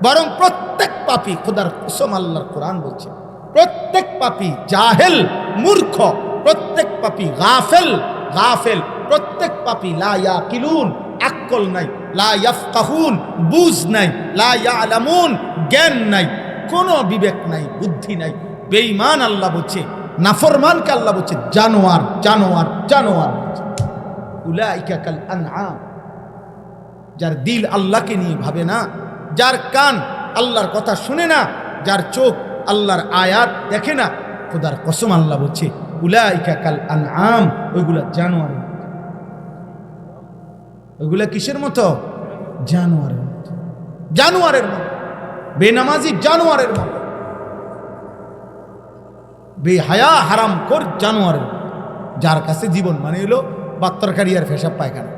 বরং প্রত্যেক পাপী, খোদার কসম আল্লাহর কোরআন বলছে, প্রত্যেক পাপী জাহেল, মূর্খ, প্রত্যেক পাপী গাফেল, প্রত্যেক পাপী লা ইয়াকিলুন, আকল নাই, লা ইয়াফকাহুন, বুঝ নাই, লা ইয়ালামুন, জ্ঞান নাই, কোনো বিবেক নাই, বুদ্ধি নাই। বেঈমান আল্লাহ বলছে, নাফরমানকে আল্লাহ বলছে জানোয়ার, জানোয়ার, জানোয়ার। উলাইকা কাল আনআম, যার দিল আল্লাহকে নিয়ে ভাবে না, যার কান আল্লাহর কথা শুনে না, যার চোখ আল্লাহর আয়াত দেখে না, খোদার কসম আল্লাহ বলছে উলাইকা কাল আনআম, ওইগুলা জানোয়ার। ওইগুলা কিসের মতো? জানোয়ারের মতো, জানোয়ারের মতো, বেনামাজি জানোয়ারের মতো, বেহায়া হারাম কর জানোয়ারের মতো। যার কাছে জীবন মানে হলো বাত্তরকারি আর পেশাব পায়খানা,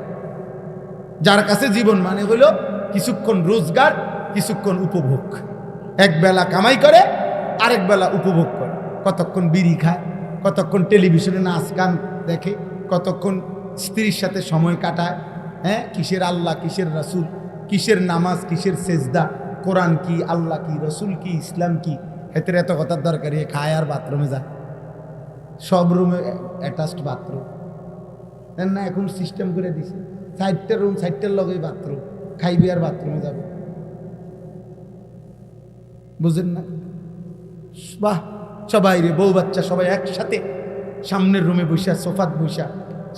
যার কাছে জীবন মানে হলো কিছুক্ষণ রোজগার, কিছুক্ষণ উপভোগ, এক বেলা কামাই করে, আরেক বেলা উপভোগ করে, কতক্ষণ বিড়ি খায়, কতক্ষণ টেলিভিশনে নাচ গান দেখে, কতক্ষণ স্ত্রীর সাথে সময় কাটায়। হ্যাঁ, কিসের আল্লাহ, কিসের রাসূল, কিসের নামাজ, কিসের সেজদা, কোরআন কি, আল্লাহ কি, রসুল কি, ইসলাম কি, এতের এত কথার দরকারি। খায় আর বাথরুমে যায়, সব রুমে অ্যাটাচড বাথরুম না, এখন সিস্টেম করে দিছে 4টা রুম, 4টার লগে বাথরুম, খাইবি আর বাথরুমে যাবে, বুঝেন না? বাহ, সবাই রে, বউ বাচ্চা সবাই একসাথে সামনের রুমে বসা, সোফাত বসা,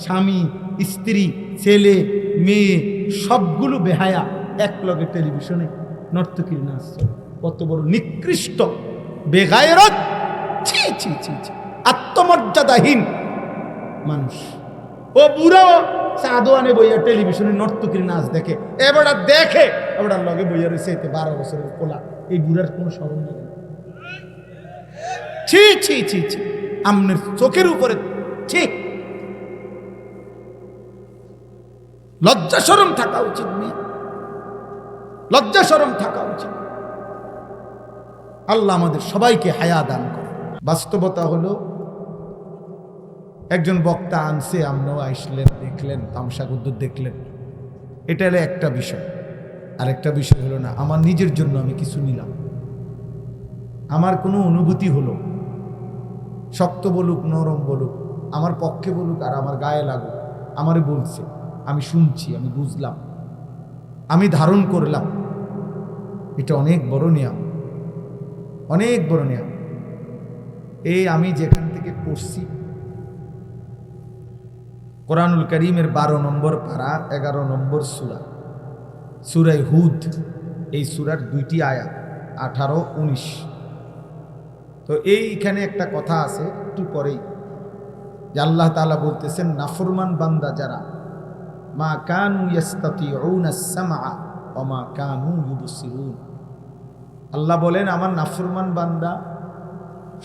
স্বামী স্ত্রী ছেলে মেয়ে সবগুলো বেহায়া এক লগে টেলিভিশনে নর্তকীর নাচ। কত বড় নিকৃষ্ট বেগায়রত, ছি ছি ছি ছি, আত্মমর্যাদাহীন মানুষ। ও বুড়ো সাদোয়ানে বইয়া টেলিভিশনে নর্তকীর নাচ দেখে, এবারটা দেখে, এবারটার লগে বইয়া রয়েছে 12 বছরের কোলা। এই বুড়ার কোনো শরম নেই। ছি ছি ছি ছি, আমনের চোখের উপরে ছি, লজ্জা শরম থাকা উচিত, লজ্জা শরম থাকা উচিত। আল্লাহ আমাদের সবাইকে হায়া দান করে। বাস্তবতা হলো, একজন বক্তা আনছে, আমরাও আসলেন, দেখলেন, তামসা কুদ্দুর দেখলেন, এটা হলো একটা বিষয়। আরেকটা বিষয় হলো না, আমার নিজের জন্য আমি কিছু নিলাম, আমার কোনো অনুভূতি হলো, শক্ত বলুক নরম বলুক, আমার পক্ষে বলুক আর আমার গায়ে লাগুক, আমারে বলছে, আমি শুনছি, আমি বুঝলাম, আমি ধারণ করলাম, এটা অনেক বড় নিয়ম, অনেক বড় নিয়ম। এই আমি যেখান থেকে পড়ছি, কোরআনুল কারীমের 12 নম্বর পারা, 11 নম্বর সূরা, সূরা হুদ। এই সূরার 2টি আয়াত 18, 19। তো এইখানে একটা কথা আছে একটু পরেই, যে আল্লাহ তাআলা বলতেছেন, নাফরমান বান্দা যারা, মা কানু ইয়াস্তাতিউনা আস-সামআ ওয়া মা কানু ইউবসিরুন। আল্লাহ বলেন, আমার নাফরমান বান্দা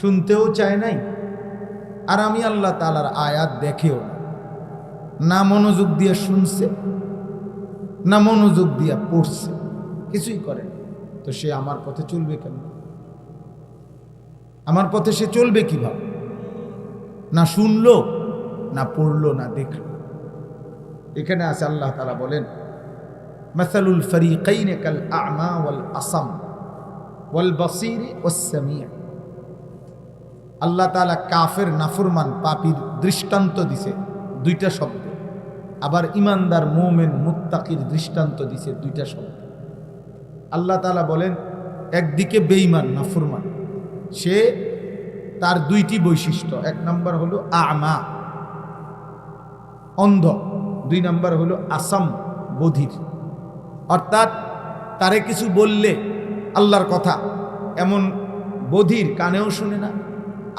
শুনতেও চায় নাই, আর আমি আল্লাহ তাআলার আয়াত দেখেও না, মনোযোগ দিয়ে শুনছে, না মনোযোগ দিয়ে পড়ছে, কিছুই করে। তো সে আমার পথে চলবে কেমন? আমার পথে সে চলবে কিভাবে? না শুনলো, না পড়লো, না দেখলো। এখানে আছে আল্লাহ তাআলা বলেন, মাসালুল ফরিকাইন কাল আ'মা ওয়াল আসাম ওয়াল বাসীর ওয়াস সামি'। আল্লাহ তাআলা কাফের, নাফরমান, পাপীর দৃষ্টান্ত দিছে 2টা শব্দ, আবার ইমানদার, মুমিন, মুত্তাকির দৃষ্টান্ত দিছে 2টা শব্দ। আল্লাহ তাআলা বলেন, একদিকে বেঈমান নাফরমান, সে তার 2টি বৈশিষ্ট্য, 1 নম্বর হলো আ'মা, অন্ধ, 2 নম্বর হলো আসাম, বধির। অর্থাৎ তারে কিছু বললে আল্লাহর কথা, এমন বধির, কানেও শুনে না,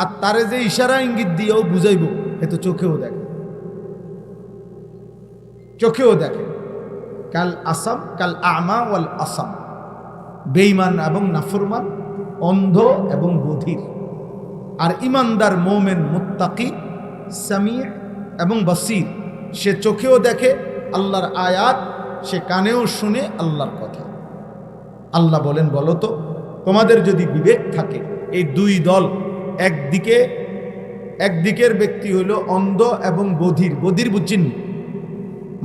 আর তারে যে ইশারা ইঙ্গিত দিয়েও বুঝাইব, এ তো চোখেও দেখে, চোখেও দেখে। কাল আসাম, কাল আ'মা ওয়াল আসাম, বেঈমান এবং নাফরমান, অন্ধ এবং বধির। আর ইমানদার, মুমিন, মুত্তাকি, সামি' এবং বাসীর, সে চোখেও দেখে আল্লাহর আয়াত, সে কানেও শুনে আল্লাহর কথা। আল্লাহ বলেন, বলো তো, তোমাদের যদি বিবেক থাকে, এই 2 দল, একদিকের ব্যক্তি হলো অন্ধ এবং বধির। বধির বুঝছেন,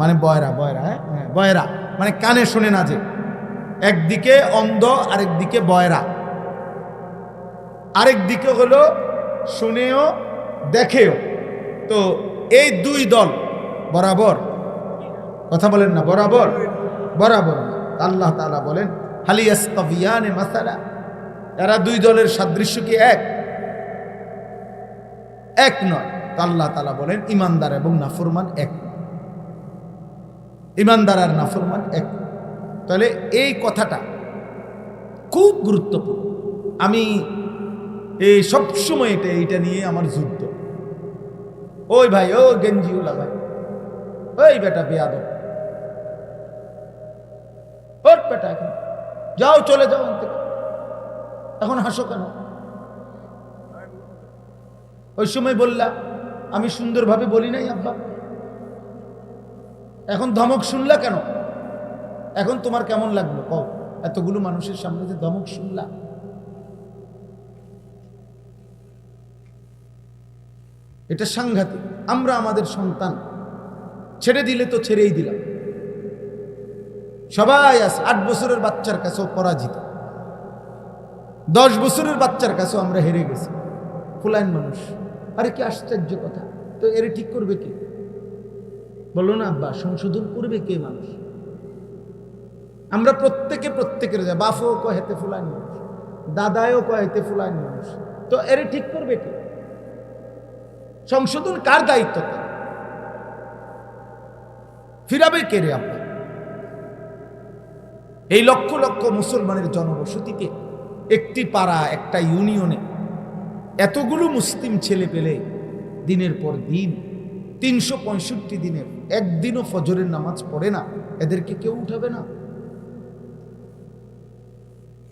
মানে বয়রা, বয়রা, হ্যাঁ বয়রা, মানে কানে শোনে না, যে একদিকে অন্ধ, আরেকদিকে বয়রা, আরেকদিকে হলো শুনেও দেখেও। তো এই দুই দল বরাবর, কথা বলেন না, বরাবর বরাবর না। আল্লাহ তাআলা বলেন হাল ইয়াস্তাবিয়ানে মাসালা, এরা দুই দলের সাদৃশ্য কি এক? এক নয়। আল্লাহ তাআলা বলেন ইমানদার এবং নাফরমান এক, ইমানদার আর নাফরমান এক। তাহলে এই কথাটা খুব গুরুত্বপূর্ণ। আমি এই সবসময় এইটা নিয়ে আমার যুদ্ধ। ওই ভাই, ও গেঞ্জিওয়ালা ভাই, ওই বেটা বেয়াদব, ওর বেটা এখন যাও, চলে যাও থেকে, এখন হাসো কেন? ওই সময় বললা আমি সুন্দরভাবে বলি নাই আব্বা, এখন ধমক শুনলা কেন? এখন তোমার কেমন লাগলো কও? এতগুলো মানুষের সামনে যে ধমক শুনলা। এটা সাংঘাতিক। আমরা আমাদের সন্তান ছেড়ে দিলে তো ছেড়েই দিলাম, সবাই আছে। 8 বছরের বাচ্চার কাছেও পরাজিত, 10 বছরের বাচ্চার কাছেও আমরা হেরে গেছি। ফুলাইন মানুষ, আরে কি আশ্চর্য কথা! তো এর ঠিক করবে কে? বলো না আব্বা, সংশোধন করবে কে? মানুষ। আমরা প্রত্যেকের যায়, বাপও কয় হেতে ফুলাইন মানুষ, দাদায়ও কয় হেতে ফুলাইন মানুষ। তো এর ঠিক করবে কে? সংশোধন কার দায়িত্ব? ফিরাবে কে রে আব্বা? এই লক্ষ লক্ষ মুসলমানের জনবসতিতে, একটি পাড়া, একটা ইউনিয়নে এতগুলো মুসলিম ছেলে পেলে দিনের পর দিন 365 দিনের একদিনও ফজরের নামাজ পড়ে না, এদেরকে কেউ উঠাবে না?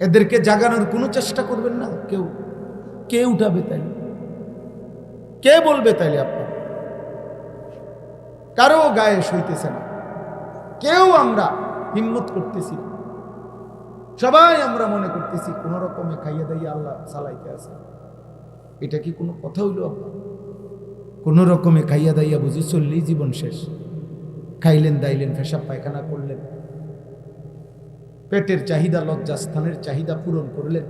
এদেরকে জাগানোর কোনো চেষ্টা করবেন না কেউ? কে উঠাবে তাইলে? কে বলবে তাইলে? আপনার কারো গায়ে সইতেছে না, কেউ আমরা হিম্মত করতেছি, সবাই আমরা মনে করতেছি কোন রকমে খাইয়া দাইয়া আল্লাহ চালাইতে আছে। এটা কি কোনো কথা হইল? কোন রকমে খাইয়া দাইয়া বুঝি চললেই জীবন শেষ। খাইলেন দাইলেন, পেশাব পায়খানা করলেন, পেটের চাহিদা, লজ্জাস্থানের চাহিদা পূরণ করলেন,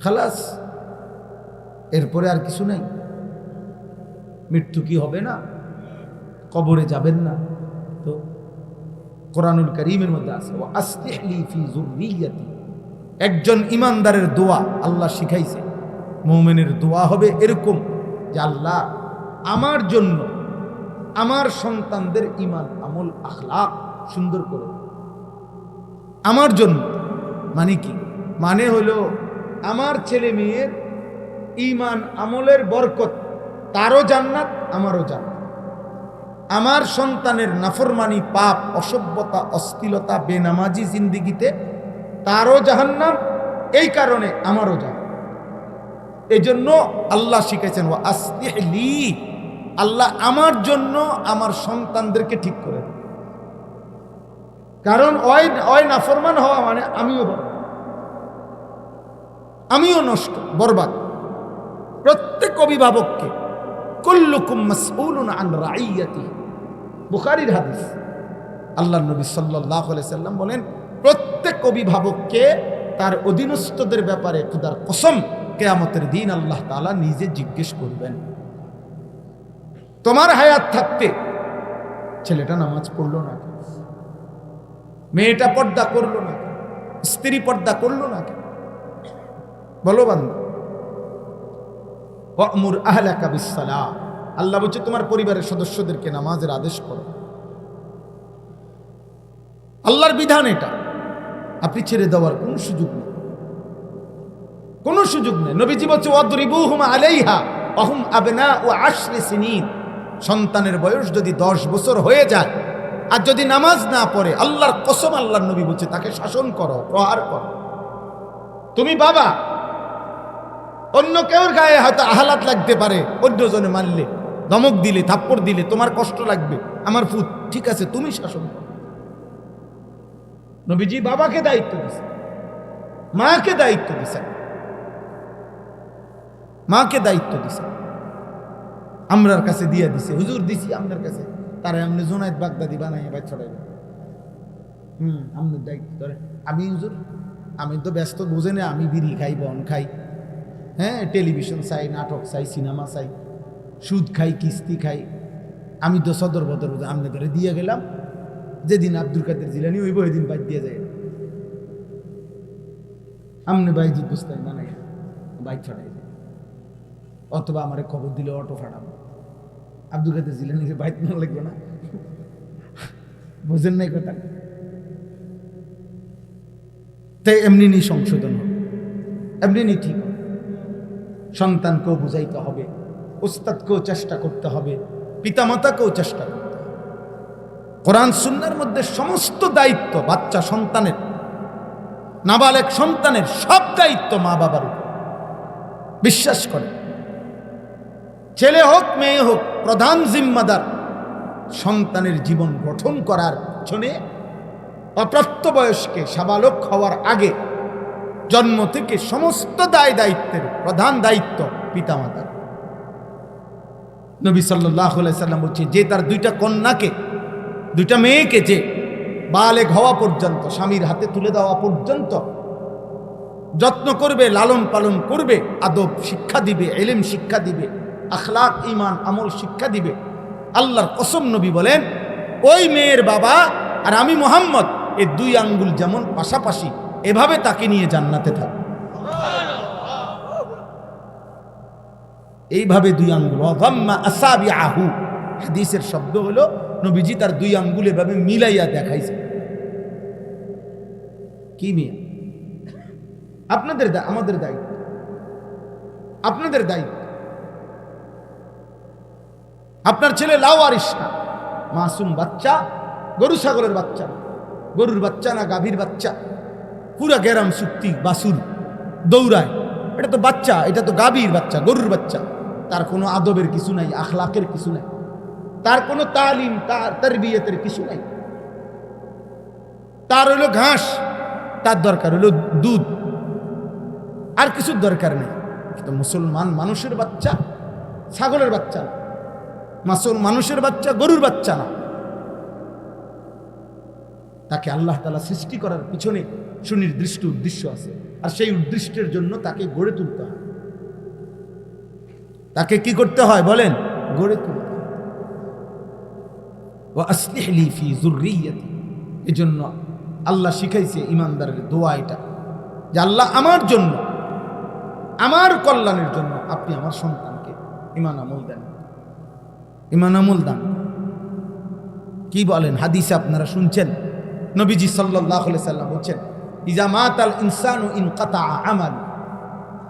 খালাস, এরপরে আর কিছু নাই। মৃত্যু কি হবে না? কবরে যাবেন না? তো কোরআনুল কারীমের মধ্যে আছে ওয়া আসলিহলি ফি যুররিয়াতি, একজন ইমানদারের দোয়া আল্লাহ শিখাইছে। মুমিনের দোয়া হবে এরকম যে আল্লাহ আমার জন্য আমার সন্তানদের ঈমান, আমল, আখলাক সুন্দর করে আমার জন্য। মানে কি? মানে হলো আমার ছেলে মেয়ের ঈমান আমলের বরকত, তারও জান্নাত, আমারও জান্নাত। আমার সন্তানের নাফরমানি, পাপ, অসভ্যতা, অশ্লীলতা, বেনামাজি জিন্দিগিতে তারও জাহান্নাম, এই কারণে আমারও জাহান্নাম। এই জন্য আল্লাহ শিখেছেন ওয়া আসলিহলি, আল্লাহ আমার জন্য আমার সন্তানদেরকে ঠিক করে। কারণ ওই নাফরমান হওয়া মানে আমিও নষ্ট, বরবাদ। প্রত্যেক অভিভাবককে কুল্লুকুম মাসউলুন আন রাইয়াতিহি, বুখারীর হাদিস। আল্লাহর নবী সাল্লাল্লাহু আলাইহি সাল্লাম বলেন প্রত্যেক অভিভাবককে তার অধীনস্থদের ব্যাপারে খোদার কসম কিয়ামতের দিন আল্লাহ তাআলা নিজে জিজ্ঞেস করবেন। তোমার হায়াত থাকতে ছেলেটা নামাজ পড়লো না, মেয়েটা পর্দা করলো না, স্ত্রী পর্দা করলো না, বলো বান্দা। ওয়া'মুর আহলাকা বিস-সালাহ, আল্লাহ বলছে তোমার পরিবারের সদস্যদেরকে নামাজের আদেশ করো। আল্লাহর বিধান এটা, আপনি ছেড়ে দেওয়ার কোনো সুযোগ নেই, কোনো সুযোগ নেই। নবীজি বলছে ওয়াদরিবুহুম আলাইহা ওয়াহুম আবনাউ 10 সিনিন, সন্তানের বয়স যদি 10 বছর হয়ে যায় আর যদি নামাজ না পড়ে, আল্লাহর কসম আল্লাহর নবী বলছে তাকে শাসন করো, প্রহার করো। তুমি বাবা, অন্য কেউর গায়ে হয়তো আহলাত লাগতে পারে, অন্যজনে মারলে, ধমক দিলে, থাপ্পড় দিলে তোমার কষ্ট লাগবে, আমার ফুট, ঠিক আছে, তুমি শাসন করো। নবীজি বাবাকে দায়িত্ব দিয়েছেন, মাকে দায়িত্ব দিয়েছেন, মাকে দায়িত্ব দিয়েছেন। আমরার কাছে দিয়ে দিছে, হুজুর দিছি আপনার কাছে, তারা এমনি জোনায়েত বাগদাদি বানাইয়া বাই ছড়াইবে। আপনার দায়িত্ব ধরে আমি হুজুর আমি তো ব্যস্ত বুঝে না, আমি বিড়ি খাই, বন খাই, হ্যাঁ, টেলিভিশন চাই, নাটক চাই, সিনেমা চাই, সুদ খাই, কিস্তি খাই, আমি তো সদর বদর আপনি ধরে দিয়ে গেলাম, যেদিন আব্দুল কাদের জিলানি ওই ওই দিন বাইর দিয়ে যায়, আমনে বাইজি বুঝতেন না, বাইক ছড়াই যায়, অথবা আমার খবর দিলে অটো ফাটাবো, আব্দুল কাদের জিলানিকে বাইক না লাগবে না, বুঝেন নাই কথা। তাই এমনি নি সংশোধন হবে, এমনি নি ঠিক হবে। সন্তানকেও বুঝাইতে হবে, ওস্তাদকেও চেষ্টা করতে হবে, পিতামাতাকেও চেষ্টা করতে হবে। কোরআন সুন্নাহর মধ্যে সমস্ত দায়িত্ব বাচ্চা সন্তানের, নাবালেগ সন্তানের সব দায়িত্ব মা বাবার উপর। বিশ্বাস করে, ছেলে হোক মেয়ে হোক, প্রধান জিম্মাদার সন্তানের জীবন গঠন করার পিছনে অপ্রাপ্তবয়স্কে সাবালক হওয়ার আগে জন্ম থেকে সমস্ত দায় দায়িত্বের প্রধান দায়িত্ব পিতামাতার। নবী সাল্লাল্লাহু আলাইহি সাল্লাম বলছে, যে তার দুইটা কন্যাকে, দুইটা মেয়েকে যে বালেগ হওয়া পর্যন্ত, স্বামীর হাতে তুলে দেওয়া পর্যন্ত যত্ন করবে, লালন পালন করবে, আদব শিক্ষা দিবে, ইলম শিক্ষা দিবে, আখলাক ঈমান আমল শিক্ষা দিবে, আল্লাহর কসম নবী বলেন ওই মেয়ের বাবা আর আমি মুহাম্মদ এই দুই আঙ্গুল যেমন পাশাপাশি, এভাবে তাকে নিয়ে জান্নাতে থাকবে। এইভাবে দুই আঙ্গুল, ওয়াযাম্মা আসাবিআহু, হাদিসের শব্দ হলো নবীজি তার দুই আঙ্গুল এভাবে মিলাইয়া দেখাইছে। কি মিয়া? আপনাদের আমাদের দায়িত্ব, আপনাদের দায়িত্ব। আপনার ছেলে লাওয়ারিস না, মাসুম বাচ্চা, গরু ছাগলের বাচ্চা, গরুর বাচ্চা না, গাভীর বাচ্চা, পুরা গেরাম সুক্তি বাসুর দৌড়ায়, এটা তো বাচ্চা, এটা তো গাভীর বাচ্চা, গরুর বাচ্চা, তার কোনো আদবের কিছু নাই, আখলাকের কিছু নাই, তার কোনো তালিম, তার তারবিয়তের কিছু নাই, তার হইল ঘাস, তার দরকার হইল দুধ, আর কিছুর দরকার নেই। তো মুসলমান মানুষের বাচ্চা ছাগলের বাচ্চা না, মানুষের বাচ্চা গরুর বাচ্চা না। তাকে আল্লাহ তাআলা সৃষ্টি করার পিছনে সুনির্দিষ্ট উদ্দেশ্য আছে, আর সেই উদ্দেশ্যের জন্য তাকে গড়ে তুলতে হয়। তাকে কি করতে হয় বলেন? গড়ে তুলতে হয়। ওয়া আসলিহ লি ফি যুররিয়্যাতি, এজন্য আল্লাহ শিখাইছে ইমানদারের দোয়া এটা, যে আল্লাহ আমার জন্য, আমার কল্যাণের জন্য আপনি আমার সন্তানকে ঈমান আমল দেন, ঈমান আমল দান। কি বলেন? হাদিসে আপনারা শুনছেন, নবীজি সাল্লাল্লাহু আলাইহি সাল্লাম বলেন, ইজা মাতাল ইনসানু ইনকাতা আমাল,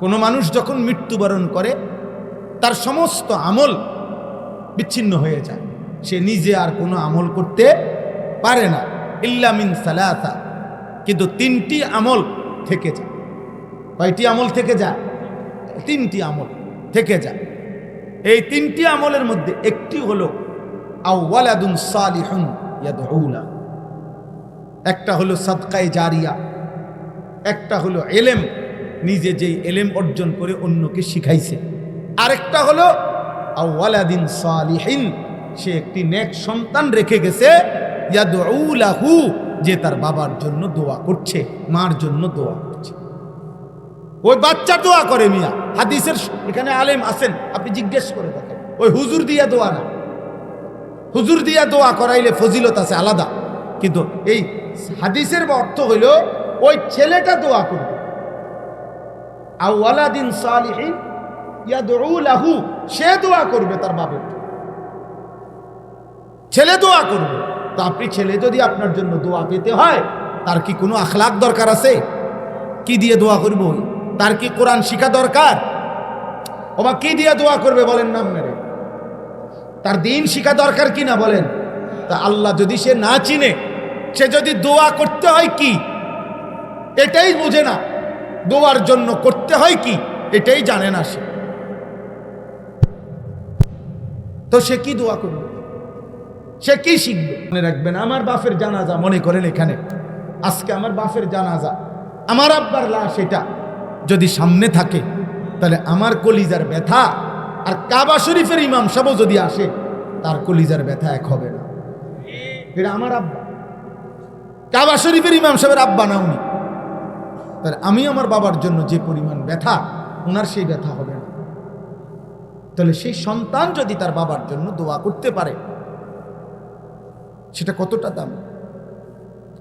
কোন মানুষ যখন মৃত্যুবরণ করে তার সমস্ত আমল বিচ্ছিন্ন হয়ে যায়, সে নিজে আর কোনো আমল করতে পারে না, ইল্লা মিন সালাসা, কিন্তু তিনটি আমল থেকে যায়। কয়টি আমল থেকে যায়? তিনটি আমল থেকে যায়। এই তিনটি আমলের মধ্যে একটি হলো আওয়ালাদুন সালিহুন ইয়াদউ লা, একটা হলো সাদকায়ে জারিয়া, একটা হলো ইলম, নিজে যেই ইলম অর্জন করে অন্যকে শিখাইছে, আরেকটা হলো আওয়ালাদিন সালিহিন, সে একটি নেক সন্তান রেখে গেছে, ইয়াদউ লাহু, যে তার বাবার জন্য দোয়া করছে, মার জন্য দোয়া করছে। ওই বাচ্চা দোয়া করে মিয়া, হাদিসের এখানে আলেম আছেন, আপনি জিজ্ঞেস করে দেখেন, ওই হুজুর দিয়া দোয়া না। হুজুর দিয়া দোয়া করাইলে ফজিলত আছে আলাদা, কিন্তু এই হাদিসের অর্থ হইল ওই ছেলেটা দোয়া করবে, আওয়ালাদিন সালিহিন ইয়াদউ লাহু, সে দোয়া করবে তার বাবার, ছেলে দোয়া করবে। তো আপনি ছেলে যদি আপনার জন্য দোয়া পেতে হয়, তার কি কোনো আখলাক দরকার আছে? কি দিয়ে দোয়া করব? তার কি কোরআন শিখা দরকার? ওবা কি দিয়ে দোয়া করবে বলেন নাম মেরে? তার দিন শিখা দরকার কি না বলেন? তা আল্লাহ যদি সে না চিনে, সে যদি দোয়া করতে হয় কি এটাই বুঝে না, দোয়ার জন্য করতে হয় কি এটাই জানে না, সে তো সে কি দোয়া করবে? সে কি শিখবে? মনে রাখবেন, আমার বাপের জানাজা, মনে করেন এখানে আজকে আমার বাপের জানাজা, আমার আব্বার লাশ, এটা যদি সামনে থাকে, তাহলে আমার কলিজার ব্যথা আর কাবা শরীফের ইমাম সাহেব যদি আসে, তার কলিজার ব্যথা এক হবে না। এটা আমার আব্বা, কাবা শরীফের ইমাম সাহেবের আব্বা না উনি, তাহলে আমি আমার বাবার জন্য যে পরিমাণ ব্যথা, ওনার সেই ব্যথা হবে না। তাহলে সেই সন্তান যদি তার বাবার জন্য দোয়া করতে পারে, সেটা কতটা দাম,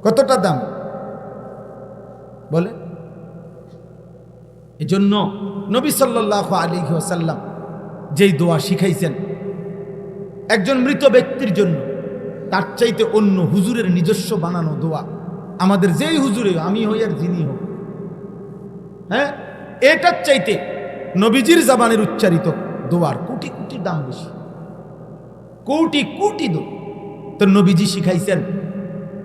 কতটা দাম বলে। এজন্য নবী সাল্লাল্লাহু আলাইহি ওয়াসাল্লাম যেই দোয়া শিখাইছেন একজন মৃত ব্যক্তির জন্য, তার চাইতে অন্য হুজুরের নিজস্ব বানানো দোয়া, আমাদের যেই হুজুরে, আমি হই আর যিনি হোক, হ্যাঁ, এটার চাইতে নবীজির জাবানের উচ্চারিত দোয়ার কোটি কোটি দাম বেশি, কোটি কোটি দোয়া। তো নবীজি শিখাইছেন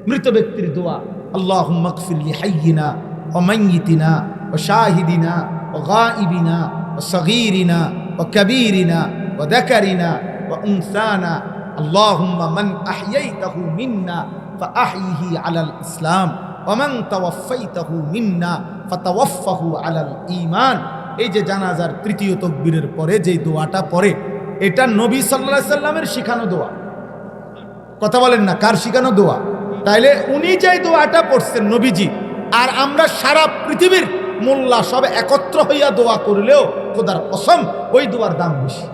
মৃত ব্যক্তির দোয়া, আল্লাহুম্মা গফির লি হাইয়িনা ওয়া মাইয়িতিনা ওয়া শাহিদিনা ওয়া গায়িবিনা ওয়া সগীরিনা ওয়া কাবীরিনা ওয়া যাকারিনা ওয়া উনসানা, আল্লাহুম্মা মান আহইয়াইতাহু মিন্না ফাআহইহি আলাল ইসলাম ওয়া মান তাওয়াফাইতাহু মিন্না ফাতাওয়াফাহু আলাল ঈমান। এই যে জানাজার তৃতীয় তাকবীরের পরে যে দোয়াটা পড়ে, এটা নবী সাল্লাল্লাহু আলাইহি সাল্লামের শিখানো দোয়া। কথা বলেন না, কার শিখানো দোয়া? তাইলে উনি যে দোয়াটা পড়ছেন নবীজি, আর আমরা সারা পৃথিবীর মোল্লা সব একত্র হইয়া দোয়া করলেও খোদার কসম ওই দোয়ার দাম বেশি।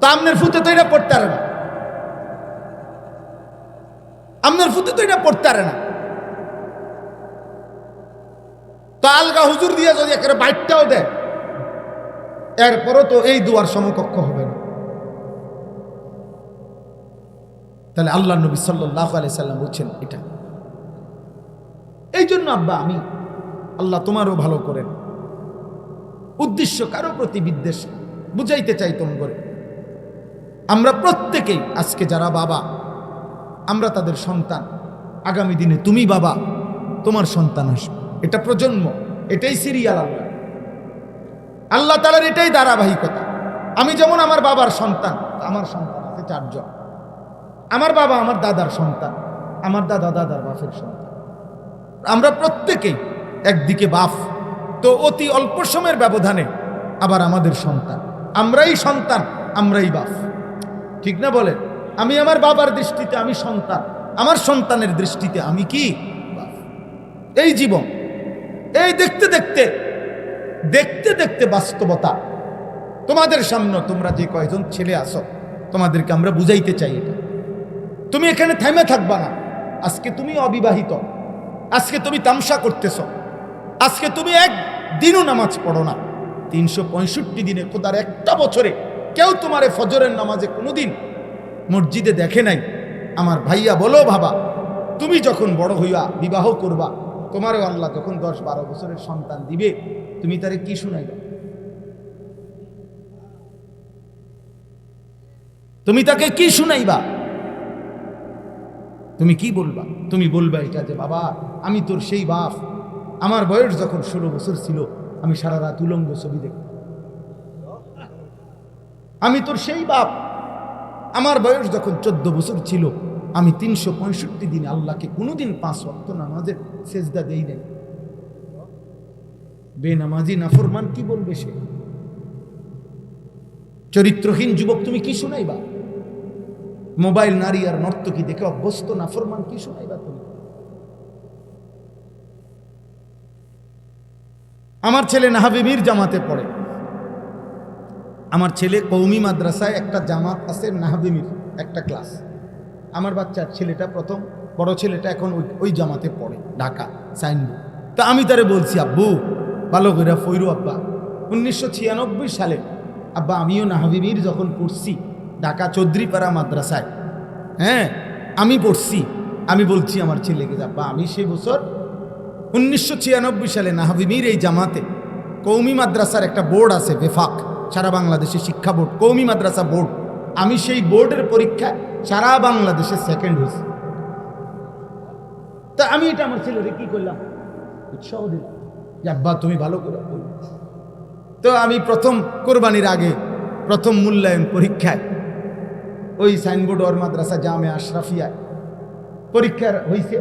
তা আমনের ফুতে তো এটা পড়তে পারে না, আমনের ফুতে তো এটা পড়তে পারে না। তো আলগা হুজুর দিয়ে যদি একেবারে বাইটটাও দেয়, এরপরও তো এই দোয়ার সমকক্ষ হবে না। তাহলে আল্লাহ নবী সাল্লাল্লাহু আলাইহি সাল্লাম বলছেন এটা। এই জন্য আব্বা, আমি আল্লাহ তোমারও ভালো করেন, উদ্দেশ্য কারো প্রতি বিদ্বেষ, বুঝাইতে চাই তোম করে। আমরা প্রত্যেকেই আজকে যারা বাবা, আমরা তাদের সন্তান, আগামী দিনে তুমি বাবা, তোমার সন্তান আসবে, এটা প্রজন্ম, এটাই সিরিয়াল। আল্লাহ তাআলার এটাই ধারাবাহিকতা। আমি যেমন আমার বাবার সন্তান, আমার সন্তান আছে 4 জন। আমার বাবা আমার দাদার সন্তান, আমার দাদা দাদার বাপের সন্তান। আমরা প্রত্যেকেই একদিকে বাপ, তো অতি অল্প সময়ের ব্যবধানে আবার আমাদের সন্তান, আমরাই সন্তান, আমরাই বাপ, ঠিক না বলেন? আমি আমার বাবার দৃষ্টিতে আমি সন্তান, আমার সন্তানের দৃষ্টিতে আমি কি বাপ। এই জীবন, এই দেখতে দেখতে দেখতে দেখতে বাস্তবতা তোমাদের সামনে। তোমরা যে কয়জন ছেলে আসো, তোমাদেরকে আমরা বুঝাইতে চাই এটা। তুমি এখানে থেমে থাকবা না। আজকে তুমি অবিবাহিত, আজকে তুমি তামসা করতেছ, আজকে তুমি একদিনও নামাজ পড়ো না। 365 দিনে, খোদার একটা বছরে কেউ তোমারে ফজরের নামাজে কোনোদিন মসজিদে দেখে নাই। আমার ভাইয়া বলো, বাবা, তুমি যখন বড় হইয়া বিবাহ করবা, তোমারও আল্লাহ যখন 10-12 বছরের সন্তান দিবে, তুমি তারে কি শুনাইবা? তুমি তাকে কি শুনাইবা? তুমি কি বলবা? তুমি বলবা এটা যে, বাবা, আমি তোর সেই বাপ, আমার বয়স যখন 16 বছর ছিল, আমি সারা রাত উলঙ্গ ছবি দেখতাম। আমি তোর সেই বাপ, আমার বয়স যখন 14 বছর ছিল, আমি 365 দিন আল্লাহকে কোনোদিন 5 ওয়াক্ত নামাজের সেজদা দেই নাই। বেনামাজি নাফরমান কি বলবে সে? চরিত্রহীন যুবক তুমি কি শুনাইবা? মোবাইল, নারী আর নর্তকী দেখে অভ্যস্ত নাফরমান কি শুনাইবা তুমি? আমার ছেলে নাহাবিমির জামাতে পড়ে। আমার ছেলে কওমি মাদ্রাসায় একটা জামাত আছে, নাহাবিমির একটা ক্লাস। আমার বাচ্চার ছেলেটা প্রথম, বড় ছেলেটা এখন ওই জামাতে পড়ে, ঢাকা সাইনবোর্ড। তা আমি তারে বলছি, আব্বু ভালো করে ফইরু আব্বা। 1996 সালে আব্বা আমিও নাহাবিমির যখন পড়ছি ঢাকা চৌধুরীপাড়া মাদ্রাসায়, হ্যাঁ আমি পড়ছি। আমি বলছি আমার ছেলেকে, আব্বা আমি সেই বছর 1996 সালে নাহাবিমির এই জামাতে, কওমি মাদ্রাসার একটা বোর্ড আছে, বেফাক, সারা বাংলাদেশে শিক্ষা বোর্ড, কওমি মাদ্রাসা বোর্ড, আমি সেই বোর্ডের পরীক্ষায় সারা বাংলাদেশে সেকেন্ড হয়েছি। তা আমি এটা আমার ছেলেরে কি করলাম, উৎসাহ দিলাম যে আব্বা তুমি ভালো করে পড়ো। তো আমি প্রথম কোরবানির আগে প্রথম মূল্যায়ন পরীক্ষায় ওই সাইনবোর্ড ওর মাদ্রাসা জামে আশরাফিয়ায় পরীক্ষার হয়েছে,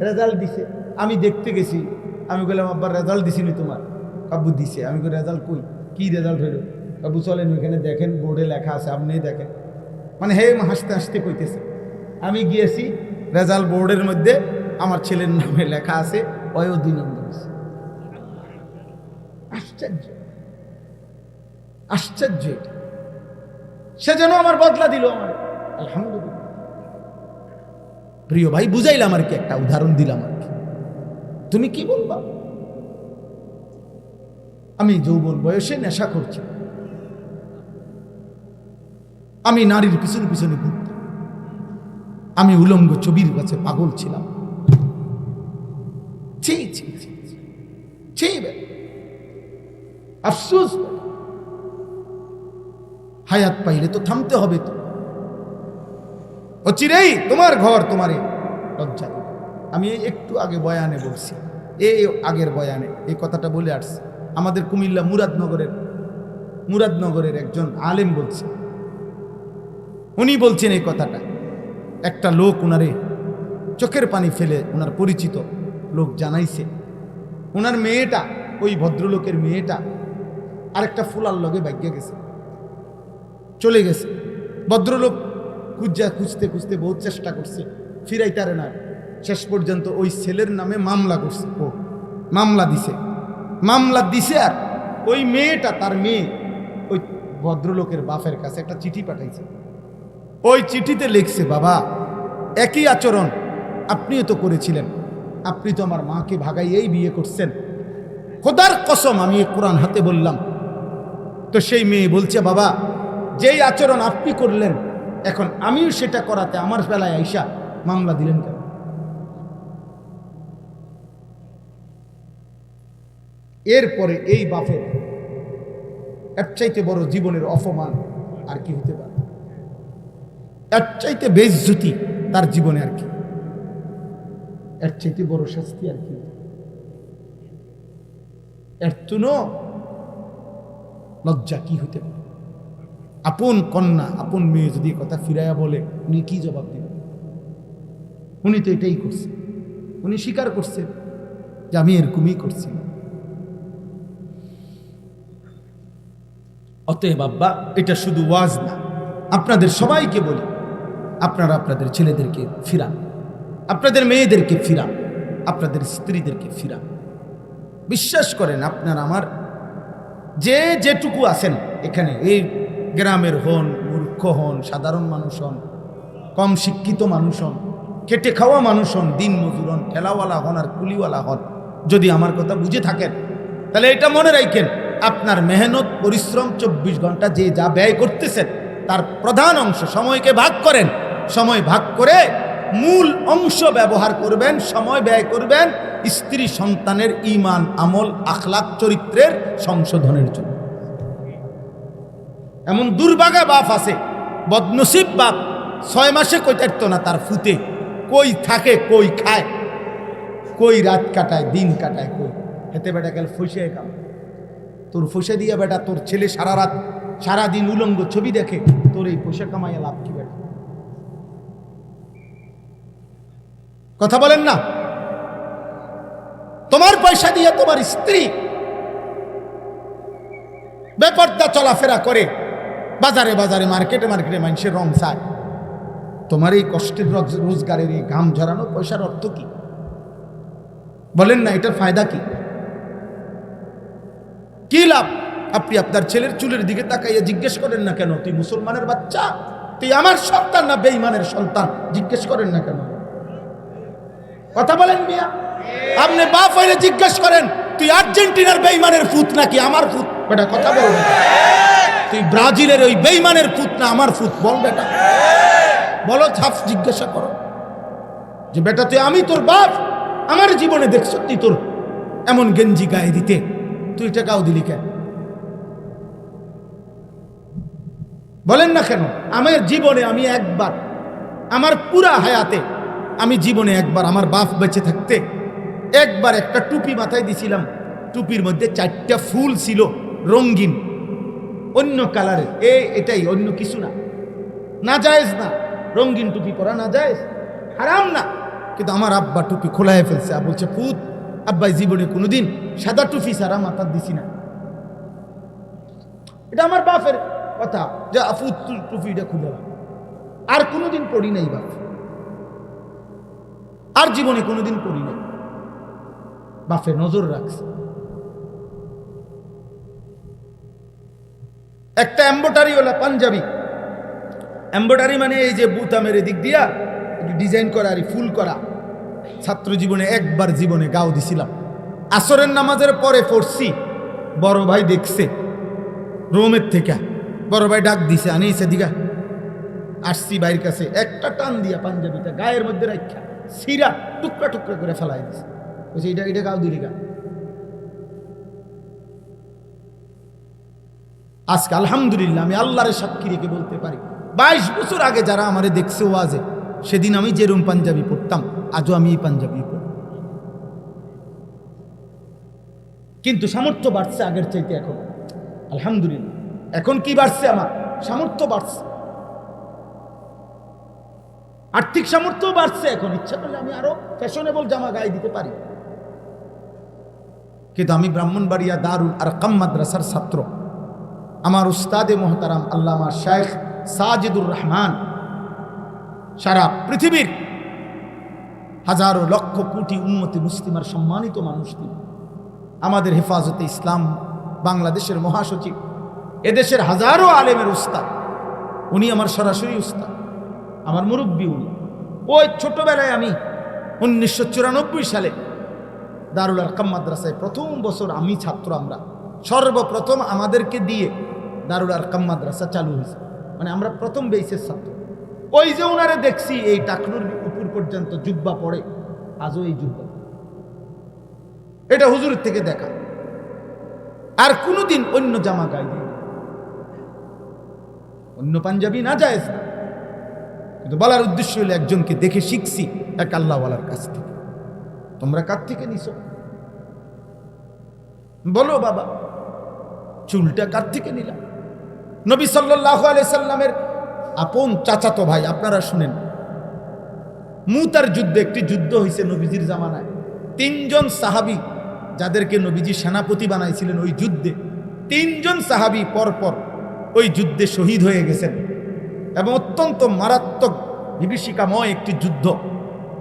রেজাল্ট দিছে। আমি দেখতে গেছি, আমি বললাম আব্বার রেজাল্ট দিছিনি তোমার? আব্বু দিছে। আমি বলি রেজাল্ট কই, কি রেজাল্ট হইল? আব্বু চলেন ওইখানে দেখেন, বোর্ডে লেখা আছে, আপনি দেখেন। মানে হে হাসতে হাসতে কইতেছে। আমি গিয়েছি, রেজাল্ট বোর্ডের মধ্যে আমার ছেলের নামে লেখা আছে ওয়ও 2 নম্বর। আশ্চর্য, আশ্চর্য। সে যেন আমার বদলা দিল আমার। আলহামদুলিল্লাহ। প্রিয় ভাই, বুঝাইলাম আর কি, একটা উদাহরণ দিলাম আর কি। তুমি কি বলবা? আমি যৌবন বয়সে নেশা করছি, আমি নারীর পিছনে পিছনে ঘুরতাম, আমি উলঙ্গ ছবির কাছে পাগল ছিলাম। ছি ছি ছি ছি, আফসোস। হায়াত পাইলে তো থামতে হবে, তো অচিরেই তোমার ঘর তোমারে লজ্জা। আমি একটু আগে বয়ানে বলছি, এই আগের বয়ানে এই কথাটা বলে আসছি। আমাদের কুমিল্লা মুরাদনগরের একজন আলেম বলছে, উনি বলছেন এই কথাটা। একটা লোক উনারে চোখের পানি ফেলে, উনার পরিচিত লোক জানাইছে, উনার মেয়েটা, ওই ভদ্রলোকের মেয়েটা আরেকটা ফুলার লগে ভাগ্যে গেছে, চলে গেছে। ভদ্রলোক খুঁজতে খুঁজতে বহুত চেষ্টা করছে, ফিরাইতারে না। শেষ পর্যন্ত ওই ছেলের নামে মামলা করছে, মামলা দিছে। আর ওই মেয়েটা, তার মেয়ে, ওই ভদ্রলোকের বাপের কাছে একটা চিঠি পাঠাইছে। ওই চিঠিতে লিখছে, বাবা, একই আচরণ আপনিও তো করেছিলেন, আপনি তো আমার মাকে ভাগাইয়েই বিয়ে করছেন, খোদার কসম আমি কোরআন হাতে বললাম। তো সেই মেয়ে বলছে, বাবা, যেই আচরণ আপনি করলেন, এখন আমিও সেটা করাতে আমার বেলায় আইসা মামলা দিলেন কেন? এরপরে এই বাপের এর চাইতে বড় জীবনের অপমান আর কি হতে পারে? এর চাইতে বেইজ্জতি তার জীবনে আর কি? এর চাইতে বড় শাস্তি আর কি? এর তুনো লজ্জা কি হতে পারে? আপন কন্যা, আপন মেয়ে যদি কথা ফিরাইয়া বলে, উনি কি জবাব দিবেন? উনি তো এটাই করছে, উনি স্বীকার করছে যে আমি এরকমই করছি। অতএব আব্বা, এটা শুধু ওয়াজ না, আপনাদের সবাইকে বলি, আপনারা আপনাদের ছেলেদেরকে ফিরান, আপনাদের মেয়েদেরকে ফিরান, আপনাদের স্ত্রীদেরকে ফিরান। বিশ্বাস করেন, আপনার আমার যে যেটুকু আছেন এখানে, এই গ্রামের হন, মূর্খ হন, সাধারণ মানুষ হন, কম শিক্ষিত মানুষ হন, খেটে খাওয়া মানুষ হন, দিন মজুর হন, ঠেলাওয়ালা হন আর কুলিওয়ালা হন, যদি আমার কথা বুঝে থাকেন, তাহলে এটা মনে রাখেন, আপনার মেহনত পরিশ্রম 24 ঘন্টা যে যা ব্যয় করতেছেন, তার প্রধান অংশ সময়কে ভাগ করেন। সময় ভাগ করে মূল অংশ ব্যবহার করবেন, সময় ব্যয় করবেন স্ত্রী সন্তানের ঈমান, আমল, আখলাক, চরিত্রের সংশোধনের জন্য। এমন দুর্ভাগা বাপ আছে, বদনসিব বাপ, 6 মাসে কইতারত না তার ফুতে কই থাকে, কই খায়, কই রাত কাটায়, দিন কাটায়, কই হেতে বেটা গেল ফসে কাম। তোর ফসে দিয়ে বেটা তোর ছেলে সারা রাত সারাদিন উলঙ্গ ছবি দেখে, তোর এই পয়সা কামাইয়া লাভ কি বেটা? কথা বলেন না? তোমার পয়সা দিয়ে তোমার স্ত্রী বেপরদা চলাফেরা করে, বাজারে বাজারে, মার্কেটে মার্কেটে মানুষের রং চায়, তোমার এই কষ্টের রোজগারের এই ঘাম ঝরানো পয়সার অর্থ কি? বলেন না, এটার ফায়দা কি? কি লাভ? আপনি আপনার ছেলের চুলের দিকে তাকাইয়া জিজ্ঞেস করেন না কেন, তুই মুসলমানের বাচ্চা, তুই আমার সন্তান না বেঈমানের সন্তান? জিজ্ঞেস করেন না কেন? কথা বলেন মিয়া। আপনি বাপ হইলে জিজ্ঞেস করেন, তুই আর্জেন্টিনার বেঈমানের ফুত নাকি আমার ফুত? বেটা কথা বলবে। তুই ব্রাজিলের ওই বেঈমানের ফুত না আমার ফুত? বল বেটা, বলো, ছাপ জিজ্ঞাসা করো যে বেটা তুই, আমি তোর বাপ, আমার জীবনে দেখ সত্যি তোর এমন গেঞ্জি গায়ে দিতে, তুই টাকাও দিলি কেন? বলেন না কেন? আমার জীবনে আমি একবার, আমার পুরা হায়াতে আমি জীবনে একবার, আমার বাপ বেঁচে থাকতে একবার একটা টুপি মাথায় দিছিলাম, টুপির মধ্যে 4টা ফুল ছিল রঙিন, অন্য কালারের। এটাই, অন্য কিছু না, না জায়েজ না, রঙিন টুপি পরা না জায়েজ, হারাম না। কিন্তু আমার আব্বা টুপি খোলায় ফেলছে, বলছে ফুত, আব্বাই জীবনে কোনোদিন সাদা টুপি ছাড়া মাথা দিছি না। এটা আমার বাপের কথা যে ফুত টুপিটা খুলে আর কোনোদিন পড়ি নাই বাপ। আর জীবনে কোনোদিন পরি নাই, বাপে নজর রাখছে। একটা এম্বোটারিওয়ালা পাঞ্জাবি, এম্বোটারি মানে এই যে বুতামের দিক দিয়া ডিজাইন করা আর ফুল করা, ছাত্র জীবনে একবার জীবনে গাও দিছিলাম। আসরের নামাজের পরে পড়ছি, বড় ভাই দেখছে রোমের থেকে, বড় ভাই ডাক দিছে, আনিয়েছে দিঘা আসছি ভাইয়ের কাছে, একটা টান দিয়া পাঞ্জাবিটা গায়ের মধ্যে রাখা সিরা টুকরা টুকরা করে ফেলাই দিছে, বলছে এটা এটা গাও দিলি গা। আজকে আলহামদুলিল্লাহ আমি আল্লাহর সাক্ষী রেখে বলতে পারি, 22 বছর আগে যারা আমারে দেখছে ওয়াজে, সেদিন আমি যেরকম পাঞ্জাবি পড়তাম আজও আমি এই পাঞ্জাবি পড়ি। কিন্তু সামর্থ্য বাড়ছে আগের চাইতে এখন, আলহামদুলিল্লাহ। এখন কি বাড়ছে? আমার সামর্থ্য বাড়ছে, আর্থিক সামর্থ্য বাড়ছে। এখন ইচ্ছা করলে আমি আরো ফ্যাশনেবল জামা গায়ে দিতে পারি। কিন্তু আমি ব্রাহ্মণবাড়িয়া দারুল আরকাম মাদ্রাসার ছাত্র। আমার উস্তাদে মোহতারাম আল্লামা শাইখ সাজিদুর রহমান সারা পৃথিবীর হাজারো লক্ষ কোটি উম্মতি মুসলিমার সম্মানিত মানুষ তিনি, আমাদের হেফাজতে ইসলাম বাংলাদেশের মহাসচিব, এদেশের হাজারো আলেমের উস্তাদ। উনি আমার সরাসরি উস্তাদ, আমার মুরব্বী উনি। ওই ছোটবেলায় আমি 1994 সালে দারুল আরকাম মাদ্রাসায় প্রথম বছর আমি ছাত্র, আমরা সর্বপ্রথম আমাদেরকে দিয়ে দারুল আরকাম মাদ্রাসা চালু হয়েছে, মানে আমরা প্রথম বেসের ছাত্র। ওই যে ওনারে দেখছি এই টাকনুর উপর পর্যন্ত জুব্বা পড়ে, আজও এই জুব্বা, এটা হুজুরের থেকে দেখা। আর কোনোদিন অন্য জামা গায়ে দিই, অন্য পাঞ্জাবি না জায়েজ না, কিন্তু বলার উদ্দেশ্য হলো একজনকে দেখে শিখছি এক আল্লাহওয়ালার কাছ থেকে। তোমরা কার থেকে নিছো? বলো বাবা, চুলটা কার থেকে নিলাম? নবী সাল্লাল্লাহু আলাইহি সাল্লামের আপন চাচাতো ভাই, আপনারা শুনেন, মুতার যুদ্ধে, একটি যুদ্ধ হয়েছে নবীজির জামানায়। 3 জন সাহাবী যাদেরকে নবীজি সেনাপতি বানাইছিলেন, ওই যুদ্ধে 3 জন সাহাবী পরপর ওই যুদ্ধে শহীদ হয়ে গেছেন, এবং অত্যন্ত মারাত্মক বিভীষিকাময় একটি যুদ্ধ।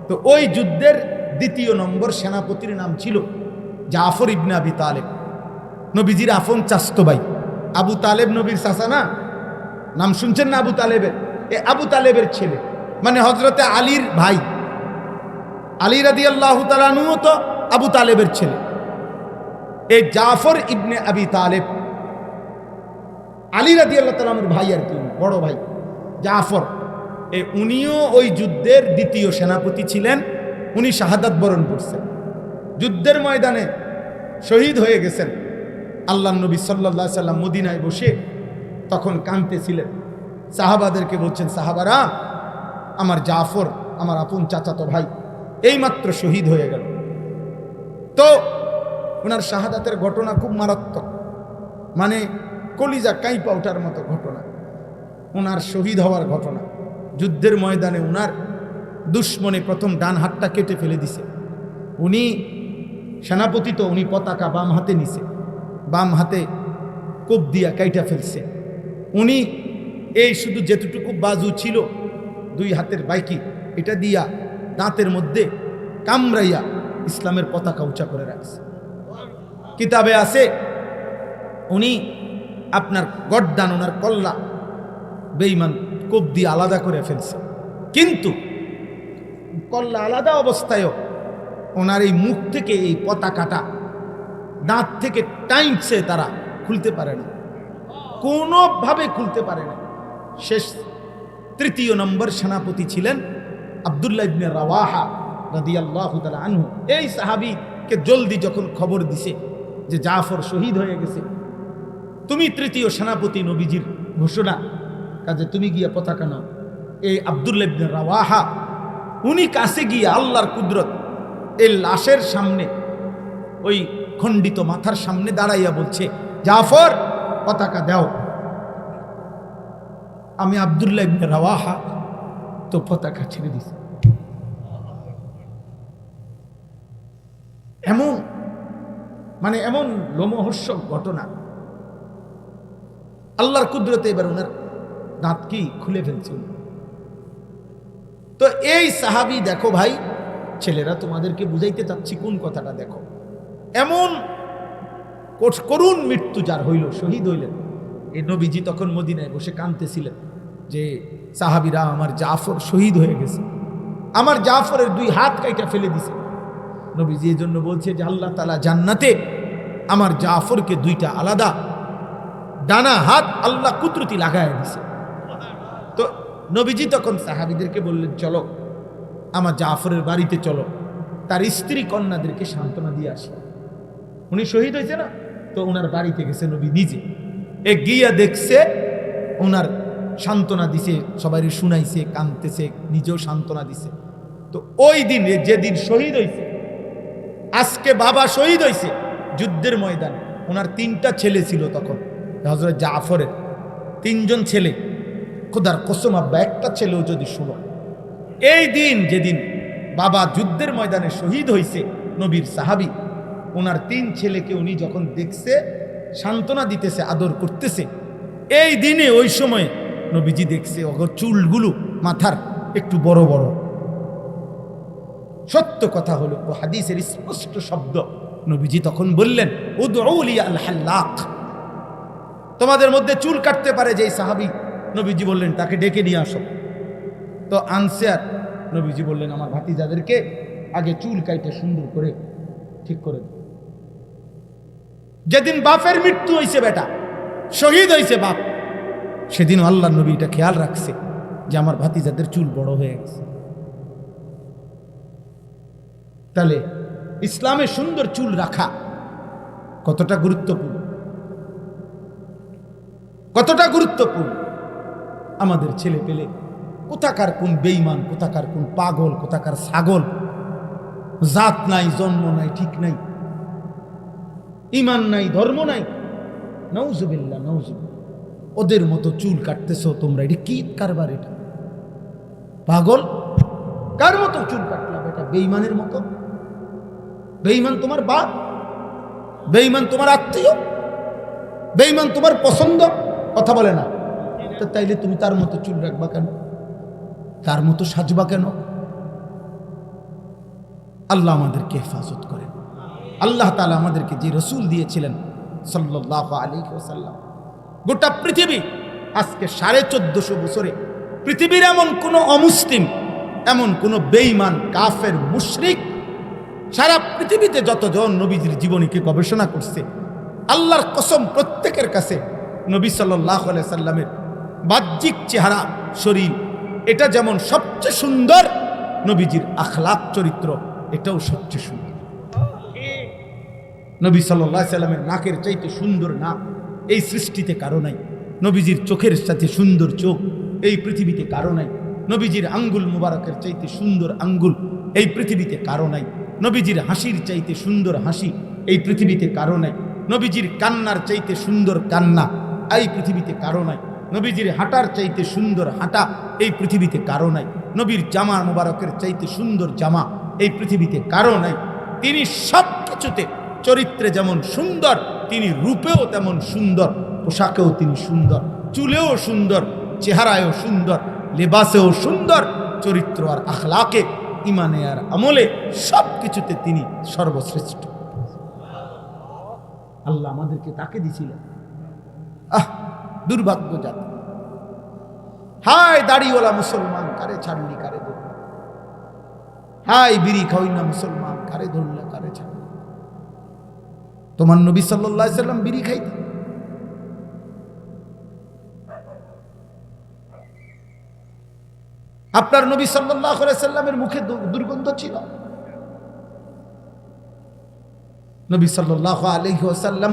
তো ওই যুদ্ধের 2 নম্বর সেনাপতির নাম ছিল জাফর ইবনে আবি তালেব, নবীজির আপন চাচতো ভাই। আবু তালেব নবীর চাচা না, নাম শুনছেন না আবু তালেবের? এ আবু তালেবের ছেলে, মানে হযরতে আলীর ভাই। আলী রাদিয়াল্লাহু তাআলা আনহু তো আবু তালেবের ছেলে। এই জাফর ইবনে আবি তালেব আলী রাদিয়াল্লাহু তাআলা আনহুর ভাই, আর কি বড় ভাই জাফর। উনিও ওই যুদ্ধের 2য় সেনাপতি ছিলেন। উনি শাহাদাত বরণ করছেন, যুদ্ধের ময়দানে শহীদ হয়ে গেছেন। আল্লাহর নবী সাল্লাল্লাহু আলাইহি সাল্লাম মদিনায় বসে তখন কাঁদতেছিলেন, সাহাবাদেরকে বলছেন, সাহাবারা, আমার জাফর, আমার আপন চাচাতো ভাই, এইমাত্র শহীদ হয়ে গেল। তো ওনার শাহাদাতের ঘটনা খুব মারাত্মক, মানে কলিজা কাঁইপা ওঠার মতো ঘটনা। ওনার শহীদ হওয়ার ঘটনা, যুদ্ধের ময়দানে ওনার দুশ্মনে প্রথম ডান হাতটা কেটে ফেলে দিছে। উনি সেনাপতি, তো উনি পতাকা বাম হাতে নিছে, বাম হাতে কোপ দিয়া কাইটা ফেলছে। উনি এই শুধু যেটুকু বাজু ছিল 2 হাতের বাইকি, এটা দিয়া দাঁতের মধ্যে কামড়াইয়া ইসলামের পতাকা উঁচা করে রাখছে। কিতাবে আছে উনি আপনার গর্দান, ওনার কল্লা বেঈমান কোপ দিয়ে আলাদা করে ফেলছে, কিন্তু কল্লা আলাদা অবস্থায়ও ওনার এই মুখ থেকে এই পতাকাটা দাঁত থেকে টাইমছে, তারা খুলতে পারে না, কোনোভাবে খুলতে পারে না। শেষ 3য় নম্বর সেনাপতি ছিলেন আব্দুল্লাহ ইবনে রাওয়াহা রাদিয়াল্লাহু তাআলা আনহু। এই সাহাবীকে জলদি যখন খবর দিছে যে জাফর শহীদ হয়ে গেছে, তুমি 3য় সেনাপতি, নবীজির ঘোষণা, কাজে তুমি গিয়া পতাকা নাও। এই আব্দুল্লাহ ইবনে রাওয়াহা উনি কাছে গিয়ে আল্লাহর কুদরত, এই লাশের সামনে, ওই খণ্ডিত মাথার সামনে দাঁড়াইয়া বলছে, জাফর পতাকা দাও। আমি আব্দুল্লাহ ইবনে রাওয়াহা তো পতাকা ছেড়ে দিছি। এমন মানে এমন লোমহর্ষক ঘটনা, আল্লাহর কুদরতে এবার ওনার দাঁত কি খুলে ফেলছে। তো এই সাহাবী দেখো ভাই, ছেলেরা তোমাদেরকে বুঝাইতে চাচ্ছি কোন কথাটা দেখো। এমন করুণ মৃত্যু যার হইল, শহীদ হইলেন। এই নবীজি তখন মদিনায় বসে কাঁদতেছিলেন যে সাহাবীরা, আমার জাফর শহীদ হয়ে গেছে, আমার জাফরের 2 হাত কাইটা ফেলে দিছে। নবীজি এই জন্য বলছে যে আল্লাহ তাআলা জান্নাতে আমার জাফরকে 2টা আলাদা ডানা হাত আল্লাহ কুদরতি লাগায় দিছে। তো নবীজি তখন সাহাবীদেরকে বললেন, চলো আমার জাফরের বাড়িতে চলো, তার স্ত্রী কন্যাদেরকে সান্ত্বনা দিয়ে আসি। উনি শহীদ হয়েছে না, তো ওনার বাড়িতে গেছে নবী নিজে। গিয়া দেখছে ওনার সান্ত্বনা দিছে, সবাই শুনাইছে, কাঁদতেছে, নিজেও সান্ত্বনা দিছে। তো ওই দিন যেদিন শহীদ হয়েছে, আজকে বাবা শহীদ হয়েছে যুদ্ধের ময়দানে। ওনার 3টা ছেলে ছিল তখন, হযরত জাফরের 3জন ছেলে। খোদার কসম আব্বা, একটা ছেলেও যদি শুনো, এই দিন যেদিন বাবা যুদ্ধের ময়দানে শহীদ হয়েছে, নবীর সাহাবী, ওনার 3 ছেলেকে উনি যখন দেখছে, সান্ত্বনা দিতেছে, আদর করতেছে, এই দিনে ওই সময় নবীজি দেখছে ওগর চুলগুলো মাথার একটু বড় বড়। সত্য কথা হলো, ও হাদিসের স্পষ্ট শব্দ, নবীজি তখন বললেন, উদউ লি আল হাল্লাক, তোমাদের মধ্যে চুল কাটতে পারে যেই সাহাবী, নবীজি বললেন তাকে ডেকে নিয়ে আসো। তো আনছে, আর নবীজি বললেন আমার ভাতিজাদেরকে আগে চুল কাইটে সুন্দর করে ঠিক করে দাও। যেদিন বাপের মৃত্যু হয়েছে, বেটা শহীদ হয়েছে বাপ, সেদিন আল্লাহ নবী এটা খেয়াল রাখছে যে আমার ভাতিজাদের চুল বড় হয়ে গেছে। তাহলে ইসলামে সুন্দর চুল রাখা কতটা গুরুত্বপূর্ণ, কতটা গুরুত্বপূর্ণ। আমাদের ছেলে পেলে কোথাকার কোন বেঈমান, কোথাকার কোন পাগল, কোথাকার ছাগল, জাত নাই, জন্ম নাই, ঠিক নাই, ঈমান নাই, ধর্ম নাই, নাউজুবিল্লাহ নাউজুবিল্লাহ, ওদের মতো চুল কাটতেছো তোমরা। এটা কি কারবার? এটা পাগল, কার মতো চুল কাটলাম? এটা বেঈমানের মতো। বেঈমান তোমার বাপ, বেঈমান তোমার আত্মীয়, বেঈমান তোমার পছন্দ, কথা বলে না। তো তাইলে তুমি তার মতো চুল রাখবা কেন? তার মতো সাজবা কেন? আল্লাহ আমাদেরকে হেফাজত করেন। আল্লাহ তাআলা আমাদেরকে যে রসুল দিয়েছিলেন সাল্লাল্লাহু আলাইহি ওয়াসাল্লাম, গোটা পৃথিবী আজকে 1450 বছরে পৃথিবীর এমন কোনো অমুসলিম, এমন কোনো বেঈমান, কাফের, মুশরিক, সারা পৃথিবীতে যতজন নবীজির জীবনীকে গবেষণা করছে, আল্লাহর কসম প্রত্যেকের কাছে নবী সাল্লাল্লাহু আলাইহি সাল্লামের বাহ্যিক চেহারা, শরীর, এটা যেমন সবচেয়ে সুন্দর, নবীজির আখলাক, চরিত্র, এটাও সবচেয়ে সুন্দর। নবী সাল্লাল্লাহু আলাইহি সাল্লামের নাকের চাইতে সুন্দর নাক এই সৃষ্টিতে কারো নাই। নবীজির চোখের সাথে সুন্দর চোখ এই পৃথিবীতে কারো নাই। নবীজির আঙ্গুল মুবারকের চাইতে সুন্দর আঙ্গুল এই পৃথিবীতে কারো নাই। নবীজির হাসির চাইতে সুন্দর হাসি এই পৃথিবীতে কারো নাই। নবীজির কান্নার চাইতে সুন্দর কান্না এই পৃথিবীতে কারো নাই। নবীজির হাঁটার চাইতে সুন্দর হাঁটা এই পৃথিবীতে কারো নাই। নবীর জামা মুবারকের চাইতে সুন্দর জামা এই পৃথিবীতে কারো নাই। তিনি সব কিছুতে, চরিত্রে যেমন সুন্দর, তিনি রূপেও তেমন সুন্দর, পোশাকেও তিনি সুন্দর, চুলেও সুন্দর, চেহারায়ও সুন্দর, লেবাসেও সুন্দর, চরিত্র আর আখলাকে, ইমানে আর আমলে সব কিছুতে তিনি সর্বশ্রেষ্ঠ। আল্লাহ আমাদেরকে তাকে দিছিলেন। দুর্ভাগ্য জাতি, হায় দাড়িওয়ালা মুসলমান, কারে ছাড়লি কারে ধরল, হায় বিড়ি খাওয়াই না মুসলমান, কারে ধরল কারে ছাড়ল। তোমার নবী সাল্লাল্লাহু আলাইহি সাল্লাম বিড়ি খাইতেন। আপনার নবী সাল্লাল্লাহু আলাইহি সাল্লামের মুখে দুর্গন্ধ ছিল। নবী সাল্লাল্লাহু আলাইহি ওয়াসাল্লাম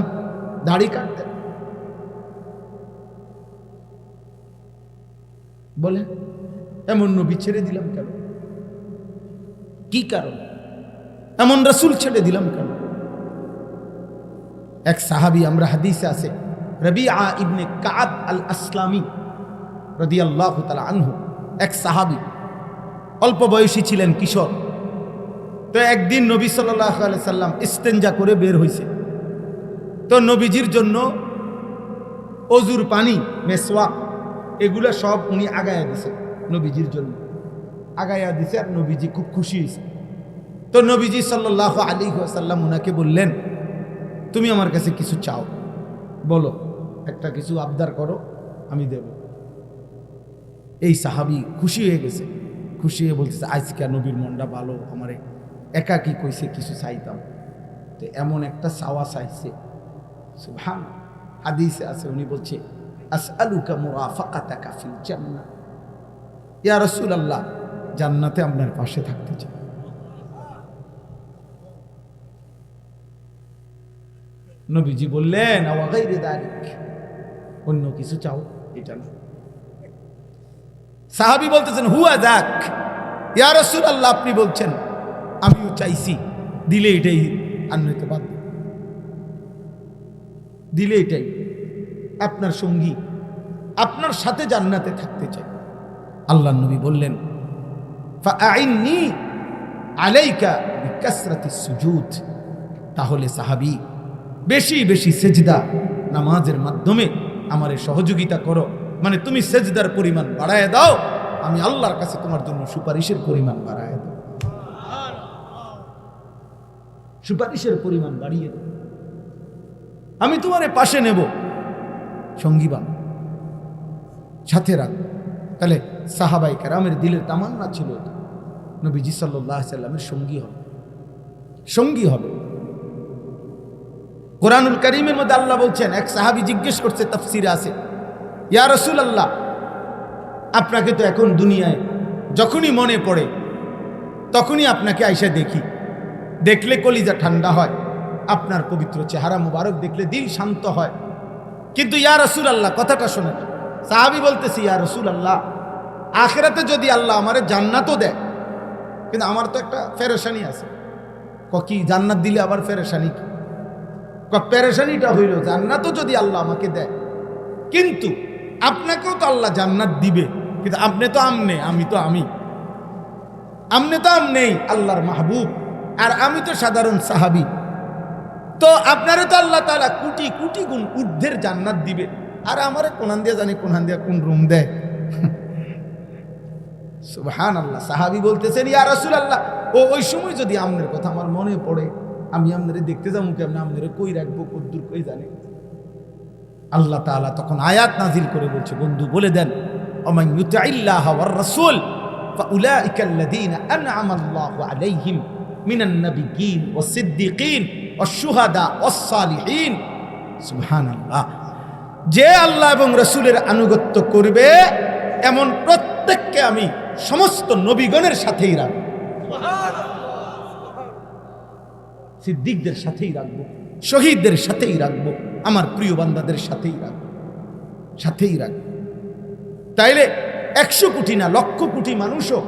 দাড়ি কাটতেন। বলেন, এমন নবী ছেড়ে দিলাম কেন? কি কারণ? এমন রাসূল ছেড়ে দিলাম কেন? এক সাহাবী, আমরা হাদিসে আছে, রবিআ ইবনে কাব আল আসলামী রাদিয়াল্লাহু তাআলা আনহু, এক সাহাবী, অল্প বয়সী ছিলেন, কিশোর। তো একদিন নবী সাল্লাল্লাহু আলাইহি সাল্লাম ইস্তেঞ্জা করে বের হয়েছে। তো নবীজির জন্য অজুর পানি, মেসওয়াক, এগুলা সব উনি আগায়া দিছে, নবীজির জন্য আগায়া দিছে। আর নবীজি খুব খুশি হয়েছে। তো নবীজি সাল্লাল্লাহু আলাইহি ওয়াসাল্লাম উনাকে বললেন, তুমি আমার কাছে কিছু চাও, বলো, একটা কিছু আবদার করো, আমি দেব। এই সাহাবী খুশি হয়ে গেছে, খুশি হয়ে বলতেছে, আজকে নবীর মনটা ভালো, আমারে একাকি কইছে কিছু চাইতাম, তো এমন একটা চাওয়া চাইছে। সুবহান, হাদিসে আছে, উনি বলছে, আসআলুকা মুরাফাকাতাকা ফিল জান্নাহ, ইয়া রাসূলুল্লাহ, জান্নাতে আপনার পাশে থাকতে চাই। নবীজি বললেন, আওয়া গায়রি যালিক, অন্য কিছু চাও, এটা না। সাহাবী বলতেছেন, হুয়া যাক, ইয়া রাসূলুল্লাহ, আপনি বলছেন, আমিও চাইছি, দিলে এটাই, আর নইতে বাদ, দিলে এটাই, আপনার সঙ্গী, আপনার সাথে জান্নাতে থাকতে চাই। আল্লাহর নবী বললেন, ফাআইন্নি আলাইকা বিকাসরাতিস সুজুদ, তাহলে সাহাবী বেশি বেশি সেজদা নামাজের মাধ্যমে আমারে সহযোগিতা করো, মানে তুমি সেজদার পরিমাণ বাড়ায় দাও, আমি আল্লাহর কাছে তোমার জন্য সুপারিশের পরিমাণ বাড়ায় দাও, সুপারিশের পরিমাণ বাড়িয়ে দাও, আমি তোমার পাশে নেব, সঙ্গী বানাও, সাথে রাখ। তাহলে সাহাবায়ে কেরামের দিলের তামান্না ছিল নবীজি সাল্লাল্লাহু আলাইহি সাল্লামের সঙ্গী হবে, সঙ্গী হবে। কোরআনুল কারীমের মধ্যে আল্লাহ বলছেন, এক সাহাবী জিজ্ঞেস করছে, তাফসিরে আছে, ইয়া রাসূলুল্লাহ, আপনাকে তো এখন দুনিয়ায় যখনই মনে পড়ে তখনই আপনাকে আইসা দেখি, দেখলে কলিজা ঠান্ডা হয়, আপনার পবিত্র চেহারা মুবারক দেখলে দিল শান্ত হয়, কিন্তু ইয়া রাসূলুল্লাহ, কথাটা শোনেন। সাহাবী বলতেছি, ইয়া রাসূলুল্লাহ, আখিরাতে যদি আল্লাহ আমারে জান্নাতও দেয়, কিন্তু আমার তো একটা পেরেশানি আছে। কি জান্নাত দিলে আবার পেরেশানি কি? পেরেশানিটা হইল, জান্নাতও যদি আল্লাহ আমাকে দেয়, কিন্তু আপনাকেও তো আল্লাহ জান্নাত দিবে, কিন্তু আপনি তো আমনে, আমি তো আমি, আমনে তো আমনেই আল্লাহর মাহবুব, আর আমি তো সাধারণ সাহাবী, তো আপনারে তো আল্লাহ তাআলা কোটি কোটি গুণ ঊর্ধ্বের জান্নাত দিবে, আর আমারে কোনান দিয়া জানি কোনান দিয়া কোন রুম দেয়। সুবহানাল্লাহ। সাহাবী বলতেছেন, ইয়া রাসূলুল্লাহ, ওই সময় যদি আমনের কথা আমার মনে পড়ে, আমি আপনারে দেখতে যাবো কেমন, আপনারে কই রাখবো, কদ্দুর কই জানে। আল্লাহ তাআলা তখন আয়াত নাজিল করে বলছে, বন্ধু বলে দেন, ওমান ইউতিইল্লাহ ওয়ার রাসূল ফাউলাইকা আল্লাযীনা আনআমা আল্লাহু আলাইহিম মিনান নাবিয়্যিন ওয়াস সিদ্দীকিন ওয়াশ শুহাদা ওয়াস সালিহিন। সুবহানাল্লাহ। যে আল্লাহ এবং রাসূলের আনুগত্য করবে এমন প্রত্যেককে আমি সমস্ত নবীগণের সাথেই রাখবো, সিদ্দিকদের সাথেই রাখবো, শহীদদের সাথেই রাখবো, আমার প্রিয় বান্দাদের সাথেই রাখবো, সাথেই রাখবো। তাইলে 100 কোটি না লক্ষ কোটি মানুষও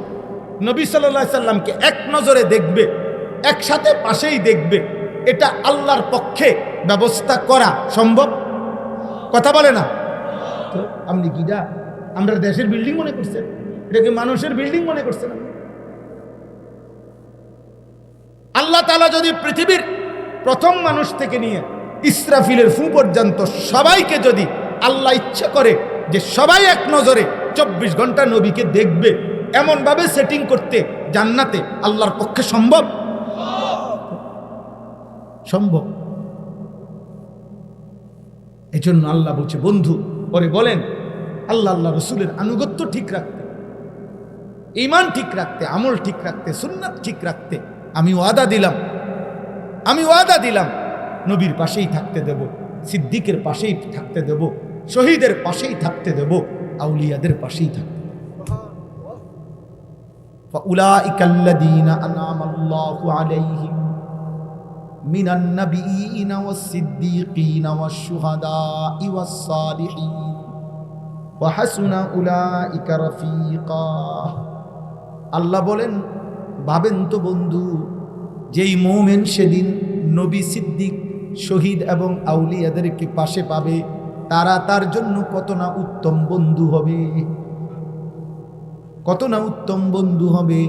নবী সাল্লাল্লাহু আলাইহি সাল্লামকে এক নজরে দেখবে, একসাথে পাশেই দেখবে, এটা আল্লাহর পক্ষে ব্যবস্থা করা সম্ভব? কথা বলে না তো? আপনি কিটা আমরা দেশের বিল্ডিং মনে করছেন? এটাকে মানুষের বিল্ডিং মনে করছেন? আল্লাহ তাআলা যদি পৃথিবীর প্রথম মানুষ থেকে নিয়ে ইসরাফিলের ফু পর্যন্ত সবাইকে যদি আল্লাহ ইচ্ছা করে যে সবাই এক নজরে 24 ঘন্টা নবীকে দেখবে, এমন ভাবে সেটিং করতে জান্নাতে আল্লাহর পক্ষে সম্ভব? সম্ভব। এজন্য আল্লাহ বলছে, বন্ধু পরে বলেন, আল্লাহ আল্লাহ রসুলের আনুগত্য ঠিক রাখতে, ঈমান ঠিক রাখতে, আমল ঠিক রাখতে, সুন্নাত ঠিক রাখতে আমি ওয়াদা দিলাম নবীর পাশেই থাকতে দেব, সিদ্দিকের পাশেই থাকতে দেব, শহীদের পাশেই থাকতে দেব, আউলিয়াদের পাশেই থাকতে দেব। ফাউলাইকাল্লাযীনা আনআমাল্লাহু আলাইহিম মিনান নাবিয়্যিনা ওয়াস সিদ্দীকিনা ওয়াশ শুহাদাই ওয়াস সালিহিন ওয়া হাসুনা উলাইকা রাফীকা। আল্লাহ বলেন, ভাবেন তো বন্ধু, যেই মুমিন সেদিন নবী, সিদ্দিক, শহীদ এবং আউলিয়াদেরকে পাশে পাবে, তারা তার জন্য কত না উত্তম বন্ধু হবে, কত না উত্তম বন্ধু হবে,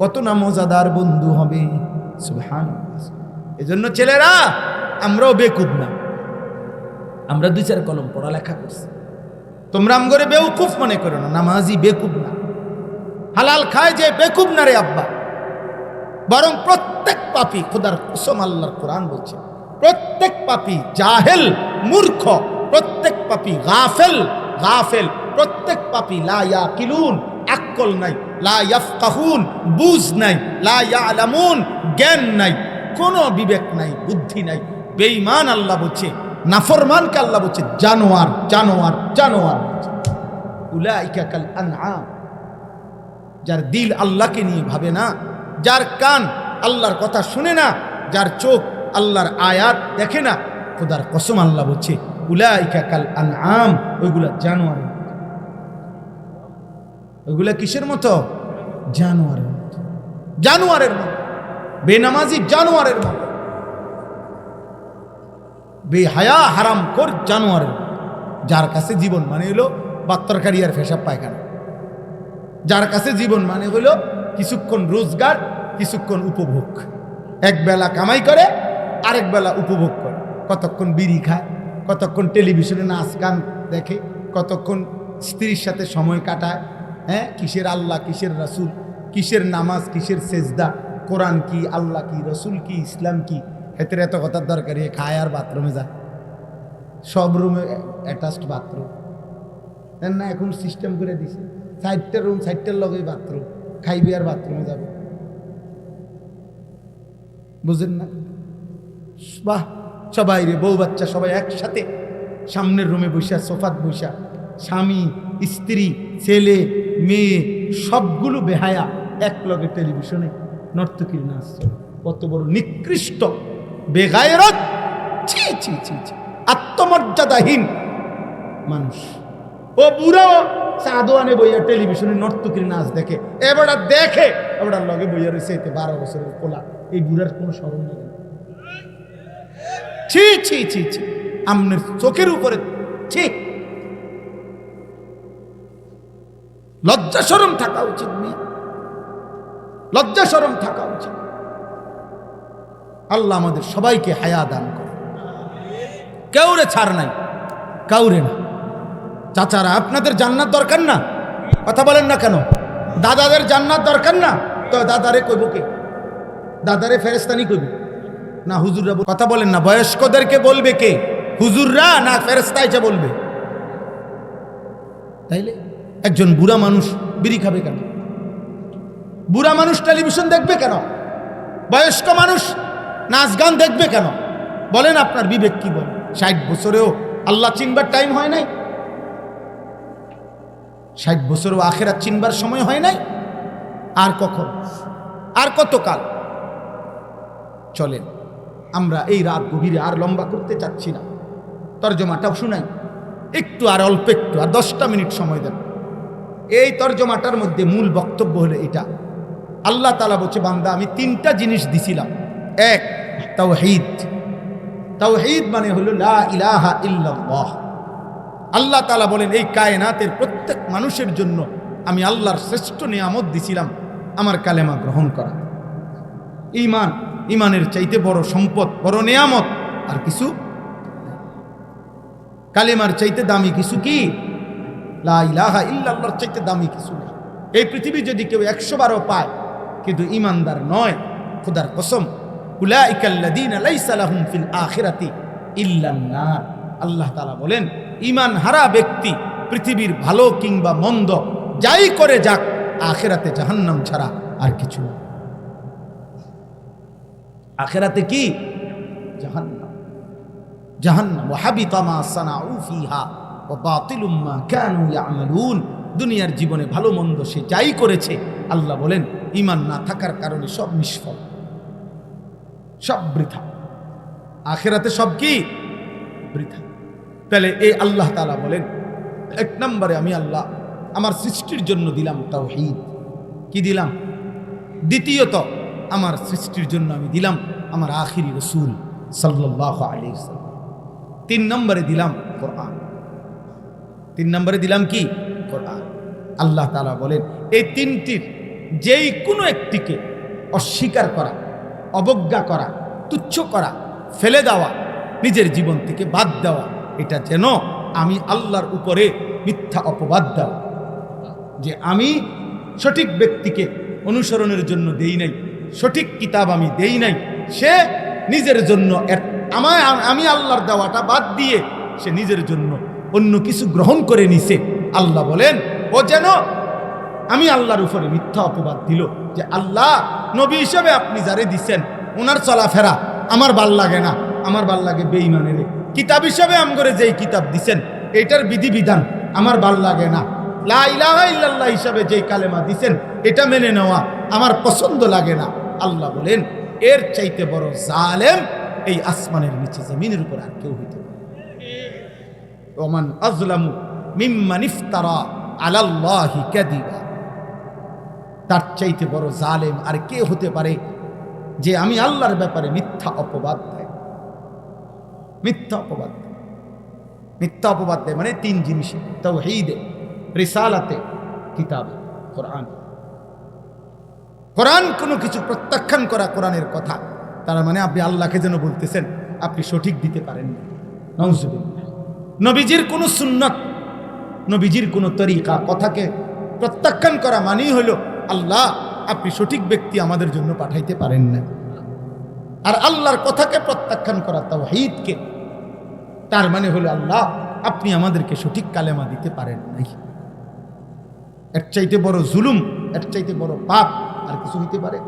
কত না মজাদার বন্ধু হবে। সুবহানাল্লাহ। এজন্য ছেলেরা, আমরাও বেকুব না, আমরা 2-4 কলম পড়ালেখা করছি, তোমরা আমগরে বেউকুফ মনে করো না, নামাজি বেকুব না, হালাল খায় যে বেকুব না রে আব্বা। বরং প্রত্যেক পাপী, খোদার কসম আল্লাহর কোরআন বলছে, প্রত্যেক পাপী জাহেল, মূর্খ, প্রত্যেক পাপী গাফেল, প্রত্যেক পাপী লা ইয়াকিলুন, আকল নাই, লা ইয়াফকাহুন, বুঝ নাই, লা ইয়ালামুন, জ্ঞান নাই, কোনো বিবেক নাই, বুদ্ধি নাই। বেঈমান আল্লাহ বলছে, নাফরমানকে আল্লাহ বলছে জানোয়ার, জানোয়ার, জানোয়ার। উলাইকা কাল আনআম, যার দিল আল্লাহকে নিয়ে ভাবে না, যার কান আল্লাহর কথা শুনে না, যার চোখ আল্লাহর আয়াত দেখে না, খোদার কসম আল্লাহ বলছে উলাইকা কাল আনআম, ওইগুলা জানোয়ারের মতো। ওইগুলা কিসের মতো? জানোয়ারের মতো, জানোয়ারের মতো, বেনামাজি জানোয়ারের মতো, বেহায়া হারামখোর জানোয়ারের মতো। যার কাছে জীবন মানে হলো বাত্তরকারী আর পেশাব পায়খানা, যার কাছে জীবন মানে হলো কিছুক্ষণ রোজগার, কিছুক্ষণ উপভোগ, এক বেলা কামাই করে আরেক বেলা উপভোগ করে, কতক্ষণ বিড়ি খায়, কতক্ষণ টেলিভিশনে নাচ গান দেখে, কতক্ষণ স্ত্রীর সাথে সময় কাটায়। হ্যাঁ, কিসের আল্লাহ, কিসের রাসূল, কিসের নামাজ, কিসের সেজদা, কোরআন কি, আল্লাহ কি, রসুল কি, ইসলাম কি, হেতের এত কথার দরকার। খায় আর বাথরুমে যায়, সব রুমে অ্যাটাচড বাথরুম না, এখন সিস্টেম করে দিছে 4টা রুম, 4টার লগেই বাথরুম, খাইবি আর বাথরুমে যাবে, বুঝেন না? বাহ, সবাই রে, বউ বাচ্চা সবাই একসাথে সামনের রুমে বসা, সোফাত বসা, স্বামী স্ত্রী ছেলে মেয়ে সবগুলো বেহায়া এক লগে টেলিভিশনে নর্তকীর নাচ চলে। কত বড় নিকৃষ্ট বেগায়রত, ছি ছি ছি ছি, আত্মমর্যাদাহীন মানুষ। ও বুড়ো চাঁদোয়ানে বইয়া টেলিভিশনে নর্তকীর নাচ দেখে, এবার দেখে এবার লগে বইয়া রয়েছে 12 বছরের কোলা। এই বুড়ার কোনো স্মরণ নেই। ছি ছি ছি ছি, আমনের চোখের উপরে ছি। লজ্জা শরম থাকা উচিত, মেয়ে লজ্জা শরম থাকা উচিত। আল্লাহ আমাদের সবাইকে হায়া দান করে, কেউরে ছাড় নাই, কাউরে না। চাচারা, আপনাদের জান্নাত দরকার না? কথা বলেন না কেন? দাদাদের জান্নাত দরকার না? তো দাদারে কইব কে? দাদারে ফেরেশতানি কইব না হুজুররা? কথা বলেন না। বয়স্কদেরকে বলবে কে? হুজুররা না ফেরেশতা এসে বলবে? তাইলে একজন বুড়া মানুষ বিড়ি খাবে কেন? বুড়া মানুষ টেলিভিশন দেখবে কেন? বয়স্ক মানুষ নাচ গান দেখবে কেন? বলেন, আপনার বিবেক কি বলে? 60 বছরেও আল্লাহ চিনবার টাইম হয় নাই? 60 বছরেও আখিরাত চিনবার সময় হয় নাই? আর কখন, আর কতকাল? চলেন, আমরা এই রাত গভীরে আর লম্বা করতে চাচ্ছি না, তর্জমাটাও শুনাই একটু, আর অল্প একটু, আর 10টা মিনিট সময় দেন। এই তর্জমাটার মধ্যে মূল বক্তব্য হলো এটা, আল্লাহ তাআলা বলছে, বান্দা আমি 3টা জিনিস দিছিলাম। এক, তাওহীদ। তাওহীদ মানে হলো লা ইলাহা ইল্লাল্লাহ। আল্লাহ তাআলা বলেন, এই কায়নাতের প্রত্যেক মানুষের জন্য আমি আল্লাহর শ্রেষ্ঠ নিয়ামত দিছিলাম আমার কালেমা গ্রহণ করা। ঈমান, ঈমানের চাইতে বড় সম্পদ, বড় নিয়ামত আর কিছু, কালেমার চাইতে দামি কিছু কি? লা ইলাহা ইল্লাল্লাহর চাইতে দামি কিছু নেই। এই পৃথিবী যদি কেউ 100 বারও পায় কিন্তু ঈমানদার নয়, খোদার কসম, উলাইকাল্লাযীনা লাইসা লাহুম ফিল আখিরাতি ইল্লান নার। আল্লাহ তাআলা বলেন, ঈমান হারা ব্যক্তি পৃথিবীর ভালো কিংবা মন্দ যাই করে যাক, আখিরাতে জাহান্নাম ছাড়া আর কিছু না। আখিরাতে কি? জাহান্নাম। জাহান্নাম। ওয়া হাবিতা মা সানাউ ফিহা ওয়া বাতিলুম মা কানু ইয়ামালুন। দুনিয়ার জীবনে ভালো মন্দ সে যাই করেছে, আল্লাহ বলেন ঈমান না থাকার কারণে সব নিষ্ফল, সব বৃথা। আখিরাতে সব কি? বৃথা। তাহলে এই আল্লাহ তাআলা বলেন, 1 নম্বরে আমি আল্লাহ আমার সৃষ্টির জন্য দিলাম তাওহীদ। কি দিলাম? দ্বিতীয়ত আমার সৃষ্টির জন্য আমি দিলাম আমার আখিরি রাসূল সাল্লাল্লাহু আলাইহি ওয়াসাল্লাম। 3 নম্বরে দিলাম কোরআন। 3 নম্বরে দিলাম কি? কোরআন। আল্লাহ তাআলা বলেন, এই 3টির যেই কোনো একটিকে অস্বীকার করা, অবজ্ঞা করা, তুচ্ছ করা, ফেলে দেওয়া, নিজের জীবন থেকে বাদ দেওয়া, এটা যেন আমি আল্লাহর উপরে মিথ্যা অপবাদ দেওয়া, যে আমি সঠিক ব্যক্তিকে অনুসরণের জন্য দেই নাই, সঠিক কিতাব আমি দেই নাই, সে নিজের জন্য আমি আল্লাহর দেওয়াটা বাদ দিয়ে সে নিজের জন্য অন্য কিছু গ্রহণ করে নিছে। আল্লাহ বলেন ও যেন আমি আল্লাহর উপরে মিথ্যা অপবাদ দিল যে আল্লাহ নবী হিসেবে আপনি যারে দিচ্ছেন ওনার চলাফেরা আমার ভাল লাগে না, আমার ভাল লাগে বেঈমানের। কিতাব হিসেবে আমগরে যেই কিতাব দিছেন এটার বিধিবিধান আমার ভাল লাগে না। লা ইলাহা ইল্লাল্লাহ হিসাবে যেই কালেমা দিছেন এটা মেনে নেওয়া আমার পছন্দ লাগে না। আল্লাহ বলেন এর চাইতে বড় জালেম এই আসমানের নিচে জমিনের উপর আর কেউ হইতে পারে। ওমান আযলামু মিম্মান ইফতারা আলাল্লাহি কাযিবা, তার চাইতে বড় জালেম আর কে হতে পারে যে আমি আল্লাহর ব্যাপারে মিথ্যা অপবাদ দেয়। মিথ্যা অপবাদ দেয়, মিথ্যা অপবাদ দেয় মানে তিন জিনিসে, তাওহীদে, রিসালাতে, কিতাবে, কোরআন। কোরআন কোনো কিছু প্রত্যাখ্যান করা কোরআনের কথা, তার মানে আপনি আল্লাহকে যেন বলতেছেন আপনি সঠিক দিতে পারেন না। নাউজুবিল্লাহ। নবীজির কোনো সুন্নাত, নবীজির কোনো তরিকা কথাকে প্রত্যাখ্যান করা মানেই হলো আল্লাহ আপনি সঠিক ব্যক্তি আমাদের জন্য পাঠাইতে পারেন না। আর আল্লাহর কথাকে প্রত্যাখ্যান করা তাওহীদকে, তার মানে হলো আল্লাহ আপনি আমাদেরকে সঠিক কালেমা দিতে পারেন নাই। এর চাইতে বড় জুলুম, এর চাইতে বড় পাপ আর কিছু হইতে পারে?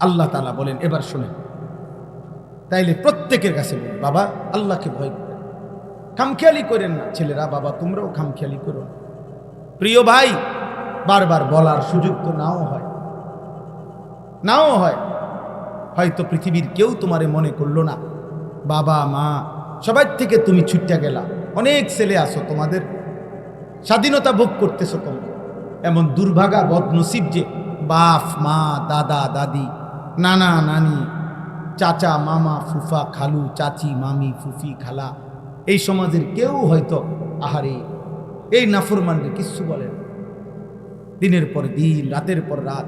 আল্লাহ তাআলা বলেন, এবার শুনেন, তাইলে প্রত্যেকের কাছে বলেন বাবা আল্লাহকে ভয় করেন, খামখেয়ালি করেন না। ছেলেরা বাবা তোমরাও খামখেয়ালি করো। প্রিয় ভাই, বারবার বলার সুযোগ তো নাও হয়, নাও হয়। হয়তো পৃথিবীর কেউ তোমারে মনে করলো না, বাবা মা সবাই থেকে তুমি ছুটে গেলা। অনেক ছেলে আসো, তোমাদের স্বাধীনতা ভোগ করতেছো তোমরা। এমন দুর্ভাগা বদনসিব যে বাপ মা দাদা দাদি নানা নানি চাচা মামা ফুফা খালু চাচি মামি ফুফি খালা এই সমাজের কেউ হয়তো আহারে এই নাফরমানকে কিচ্ছু বলে না। দিনের পর দিন রাতের পর রাত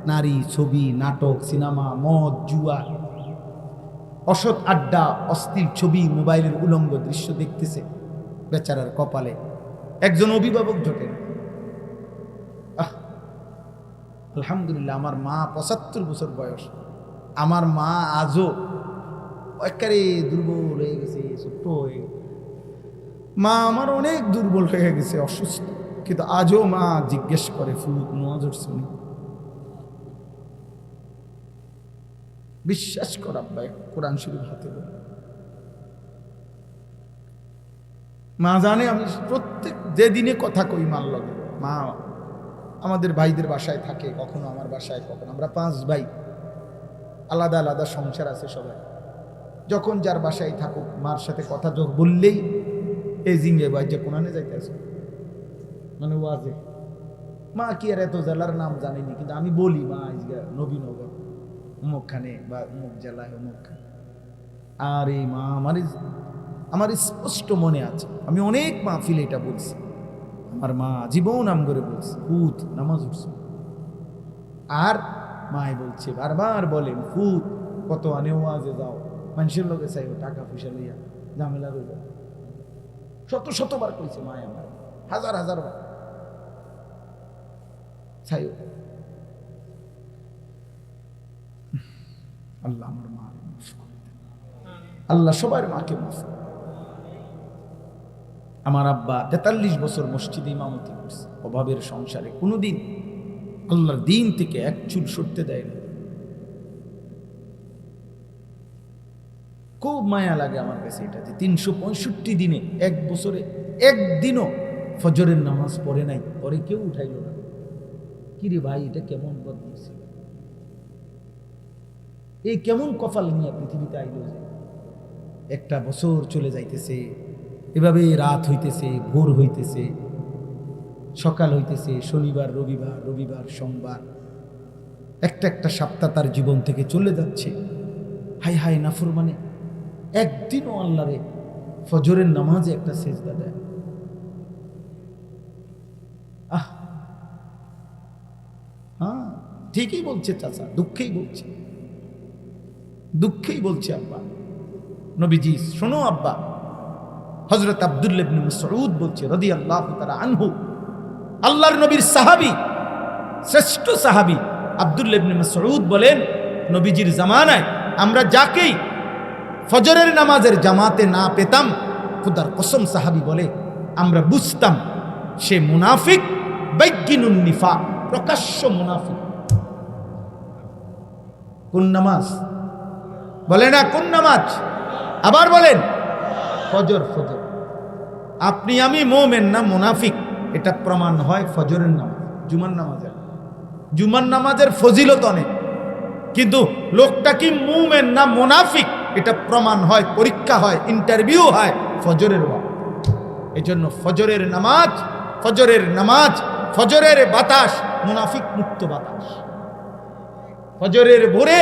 নারী, ছবি, নাটক, সিনেমা, মদ, জুয়া, অসৎ আড্ডা, অস্থির ছবি, মোবাইলের উলঙ্গ দৃশ্য দেখতেছে। বেচারার কপালে একজন অভিভাবক জোটে। আলহামদুলিল্লাহ, আমার মা ৭৫ বছর বয়স, আমার মা আজও একেবারে দুর্বল হয়ে গেছে, ছোট্ট হয়ে গেছে। মা আমার অনেক দুর্বল হয়ে গেছে, অসুস্থ, কিন্তু আজও মা জিজ্ঞেস করে ফুট নজর শুনি। বিশ্বাস কর আব্বা, কোরআন শরীফ হাতে বলে মা জানে আমি প্রত্যেক যে দিনে কথা কই মার লগে। মা আমাদের ভাইদের বাসায় থাকে, কখনো আমার বাসায়, কখনো আমরা 5 ভাই, আলাদা আলাদা সংসার আছে সবাই। যখন যার বাসায় থাকুক মার সাথে কথা যোগ বললেই এই জিঙ্গে ভাই যে কোরআনে যাইতেছে মানে ওয়াজে, মা কি আর এত জেলার নাম জানিনি, কিন্তু আমি বলি মা আজকে নবীনগর অমুকখানে বা অমুক জেলায় অমুকখানে। আর এই মা আমার স্পষ্ট মনে আছে, আমি অনেক মাহফিলে এটা বলছি। আমার মা জীবন নাম করে বলছে ফুত নামাজ উঠছে, আর মায় বলছে বারবার বলেন ফুত কত আনে ওয়াজে যাও, মানুষের লোকে চাইও টাকা পয়সা লইয়া ঝামেলা রইল। শতবার কইছে মায় আমার, হাজার বার চাইও। আল্লাহ আমার মা মাফ করে দেন, আল্লাহ সবার মাকে মাফ করে। আমার আব্বা 43 বছর মসজিদে ইমামতি করছে, অভাবের সংসারে কোনোদিন আল্লাহর দিন থেকে এক চুল সরতে দেয় না। খুব মায়া লাগে আমার কাছে এটা যে 365 দিনে এক বছরে একদিনও ফজরের নামাজ পড়ে নাই, পরে কেউ উঠাইল না। কিরে ভাই এটা কেমন বদমাইশি, এই কেমন কপাল নিয়ে পৃথিবীতে আইল যে একটা বছর চলে যাইতেছে, এভাবে রাত হইতেছে, ভোর হইতেছে, সকাল হইতেছে, শনিবার রবিবার, রবিবার সোমবার, একটা সপ্তাহ তার জীবন থেকে চলে যাচ্ছে। হাই হাই নাফরমানে একদিনও আল্লাহরে ফজরের নামাজে একটা সেজদা দেয়। হ্যাঁ ঠিকই বলছে চাচা, দুঃখেই বলছে আব্বা। নবীজি শোনো আব্বা, হযরত আব্দুল্লাহ ইবনে মাসউদ বলছে রাদিয়াল্লাহু তাআলা আনহু, আল্লাহর নবীর সাহাবী শ্রেষ্ঠ সাহাবী আব্দুল্লাহ ইবনে মাসউদ বলেন, নবীজির জামানায় আমরা যাকেই ফজরের নামাজের জামাতে না পেতাম, খুদার কসম সাহাবী বলে আমরা বুঝতাম সে মুনাফিক, বাইয়িনুন নিফাক, প্রকাশ্য মুনাফিক। কোন নামাজ বলে না? কোন নামাজ? আবার বলেন ফজর। ফজর। আপনি আমি মুমিন না মুনাফিক, এটা প্রমাণ হয় ফজরের নামাজ, জুমার নামাজের। জুমার নামাজের ফজিলত অনেক, কিন্তু লোকটা কি মুমিন না মুনাফিক এটা প্রমাণ হয়, পরীক্ষা হয়, ইন্টারভিউ হয় ফজরের ওয়াক্ত। এজন্য ফজরের নামাজ, ফজরের নামাজ, ফজরের বাতাস মুনাফিক মুক্ত বাতাস। ফজরের ভোরে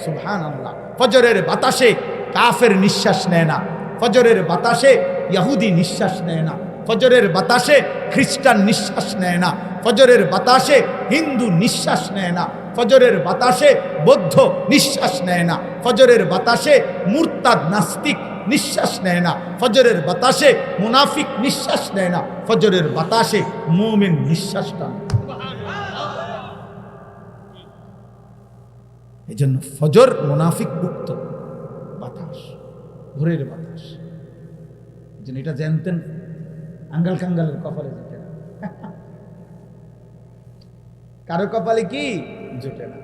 সুবহানাল্লাহ, ফজরের বাতাসে কাফের নিঃশ্বাস নেয় না, ফজরের বাতাসে ইহুদি নিঃশ্বাস নেয় না, ফজরের বাতাসে খ্রিস্টান নিঃশ্বাস নেয় না, ফজরের বাতাসে হিন্দু নিঃশ্বাস নেয় না, ফজরের বাতাসে বৌদ্ধ নিঃশ্বাস নেয় না, ফজরের বাতাসে মুরতাদ নাস্তিক নিঃশ্বাস নেয় না, ফজরের বাতাসে মুনাফিক নিঃশ্বাস নেয় না, ফজরের বাতাসে মুমিন নিঃশ্বাস টানে। এই জন্য ফজর মুনাফিক মুক্ত বাতাস, ভোরের বাতাস। এই জন্য এটা জানতেন আঙ্গাল কাঙ্গালের কপালে জুটে না। কারো কপালে কি জুটে না?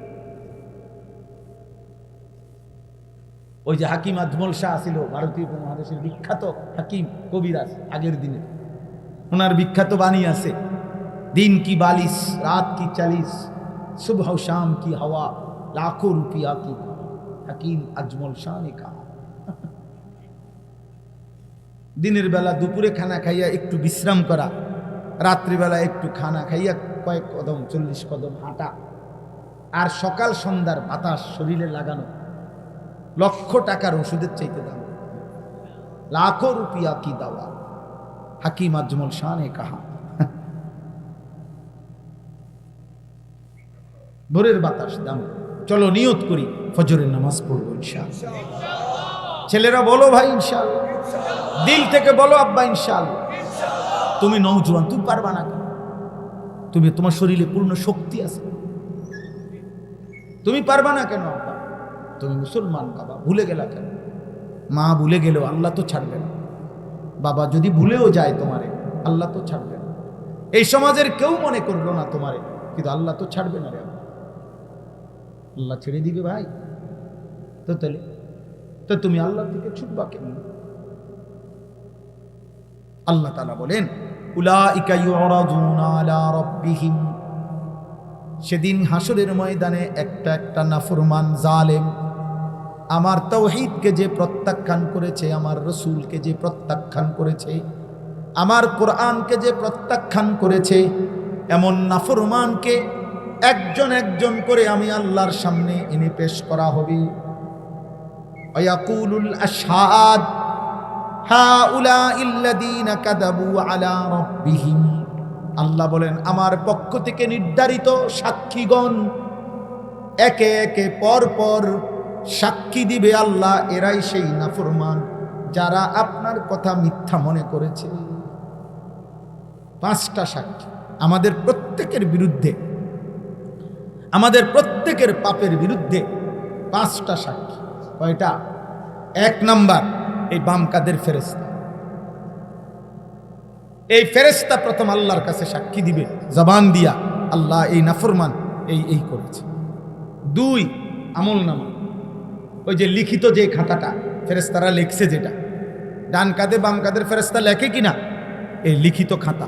ওই যে হাকিম আজমল শাহ ছিল ভারতীয় উপমহাদেশের বিখ্যাত হাকিম কবিরাজ, আগের দিনে ওনার বিখ্যাত বাণী আছে, দিন কি 42 রাত কি 40 সুবহ শাম কি হাওয়া লাখো রুপিয়া কি। হাকিম আজমল শাহ নে কাহা, দিনের বেলা দুপুরে খানা খাইয়া একটু বিশ্রাম করা, রাত্রিবেলা একটু খানা খাইয়া কয়েক কদম 40 কদম হাঁটা, আর সকাল সন্ধ্যার বাতাস শরীরে লাগানো লক্ষ টাকার ওষুধের চাইতে দাম, লাখো রুপিয়া কি দাওয়া। হাকিম আজমল শাহ নে কাহা। ভোরের বাতাস দাম। চলো নিয়ত করি ফজরের নামাজ পড়বো ইনশাআল্লাহ। ছেলেরা বলো ভাই ইনশাআল্লাহ, দিল থেকে বলো আব্বা ইনশাআল্লাহ। তুমি নওজোয়ান, তুমি পারবা না কেন? তুমি, তোমার শরীরে পূর্ণ শক্তি আছে, তুমি পারবা না কেন আব্বা? তুমি মুসলমান বাবা, ভুলে গেলা কেন? মা ভুলে গেলেও আল্লাহ তো ছাড়বে না। বাবা যদি ভুলেও যায় তোমারে, আল্লাহ তো ছাড়বে না। এই সমাজের কেউ মনে করলো না তোমারে, কিন্তু আল্লাহ তো ছাড়বে না রে। আল্লাহ ছেড়ে দিবে ভাই? তো তাহলে তো তুমি আল্লাহ থেকে ছুটবা কেমন? আল্লাহ তাআলা বলেন, উলাইকা ইউরাদুনা আলা রাব্বিহিম, সেদিন হাসরের ময়দানে একটা একটা নাফরমান জালেম আমার তাওহীদকে যে প্রত্যাখ্যান করেছে, আমার রসুলকে যে প্রত্যাখ্যান করেছে, আমার কোরআনকে যে প্রত্যাখ্যান করেছে, এমন নাফরমানকে একজন একজন করে আমি আল্লাহর সামনে এনে পেশ করা হবে। ওয়ায়াকুলুল আশহাদ হাউলাইল্লাযীনা কাযাবু আলা রাব্বিহিম, আল্লাহ বলেন আমার পক্ষ থেকে নির্ধারিত সাক্ষীগণ একে একে পর পর সাক্ষী দিবে আল্লাহ, এরাই সেই নাফরমান যারা আপনার কথা মিথ্যা মনে করেছে। 5টা সাক্ষী আমাদের প্রত্যেকের বিরুদ্ধে, আমাদের প্রত্যেকের পাপের বিরুদ্ধে 5টা সাক্ষী। কয়টা? 1 নাম্বার এই বাম কাদের ফেরেশতা। এই ফেরেশতা প্রথম আল্লাহর কাছে সাক্ষী দিবে জবান দিয়া, আল্লাহ এই নাফরমান এই করেছে। 2 আমলনামা, ওই যে লিখিত যে খাতাটা ফেরেশতারা লিখছে, যেটা ডান কাঁধে বাম কাঁধের ফেরেশতা লেখে কিনা, এই লিখিত খাতা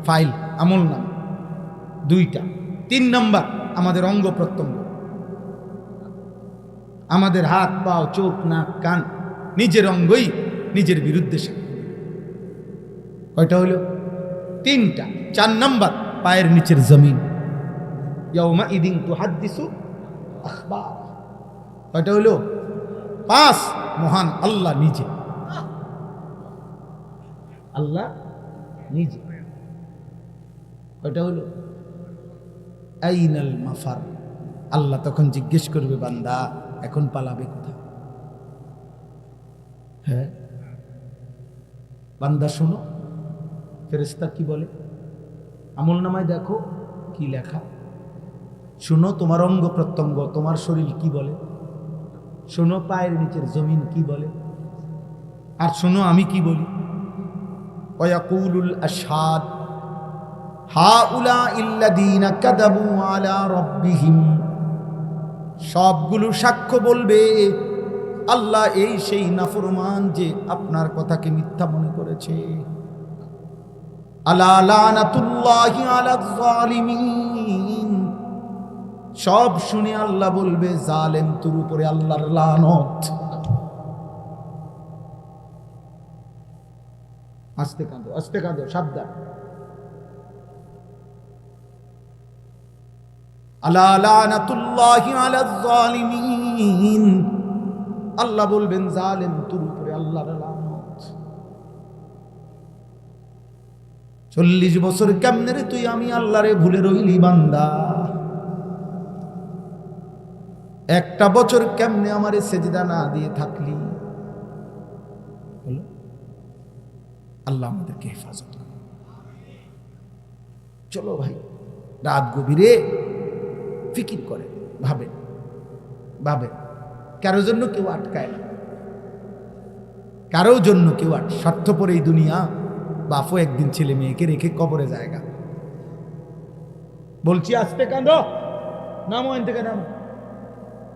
ফাইল আমলনামা 2টা। 3 নাম্বার আমাদের অঙ্গ প্রত্যঙ্গ, আমাদের হাত পা চোখ নাক কান, নিজের অঙ্গই নিজের বিরুদ্ধে সাক্ষী। কয়টা হলো? 3টা। 4 নাম্বার পায়ের নিচের জমিন, ইয়াউমা ইদিন তুহাদ্দিসু আখবার। কয়টা হলো? 5। মহান আল্লাহ নিজে, আল্লাহ নিজে। কয়টা হলো? আইনাল মাফার, আল্লাহ তখন জিজ্ঞেস করবে বান্দা এখন পালাবে কোথায়? হ্যাঁ বান্দা শোনো, ফেরেশতা কি বলে? আমলনামায় দেখো কি লেখা, শোনো তোমার অঙ্গ প্রত্যঙ্গ, তোমার শরীর কি বলে, শোনো পায়ের নিচের জমিন কি বলে, আর শোনো আমি কি বলি। ওয়ায়াকুলুল আশহাদ হাউলা ইল্লাযীনা কাযাবু আলা রাব্বিহিম, সবগুলো সাক্ষ্য বলবে আল্লাহ এই সেই নাফরমান যে আপনার কথাকে মিথ্যা মনে করেছে। আলা লানাতুল্লাহি আলায যালিমিন, সব শুনে আল্লাহ বলবে জালেম তোর উপরে আল্লাহর লানত। আস্তে কাঁদো, আস্তে কাঁদো, সাবধান। আলা লানাতুল্লাহি আলায যালিমিন, আল্লাহ বলবেন জালেম তোর উপরে আল্লাহর লানত। 40 বছর কেমনে রে তুই আমি আল্লাহরে ভুলে রইলি বান্দা, একটা বছর কেমনে আমারে সেজদা না দিয়ে থাকলি। বলো, আল্লাহ আমাদেরকে হেফাজত করুন। চলো ভাই, রাত গভীরে ফিকির করে ভাবেন, ভাবেন। কারোর জন্য কেউ আটকায় না, কারোর জন্য কেউ স্বার্থপর এই দুনিয়া। বাপও একদিন ছেলে মেয়েকে রেখে কবরে জায়গা। বলছি আস্তে কাঁদো, নামো এন থেকে, নামো,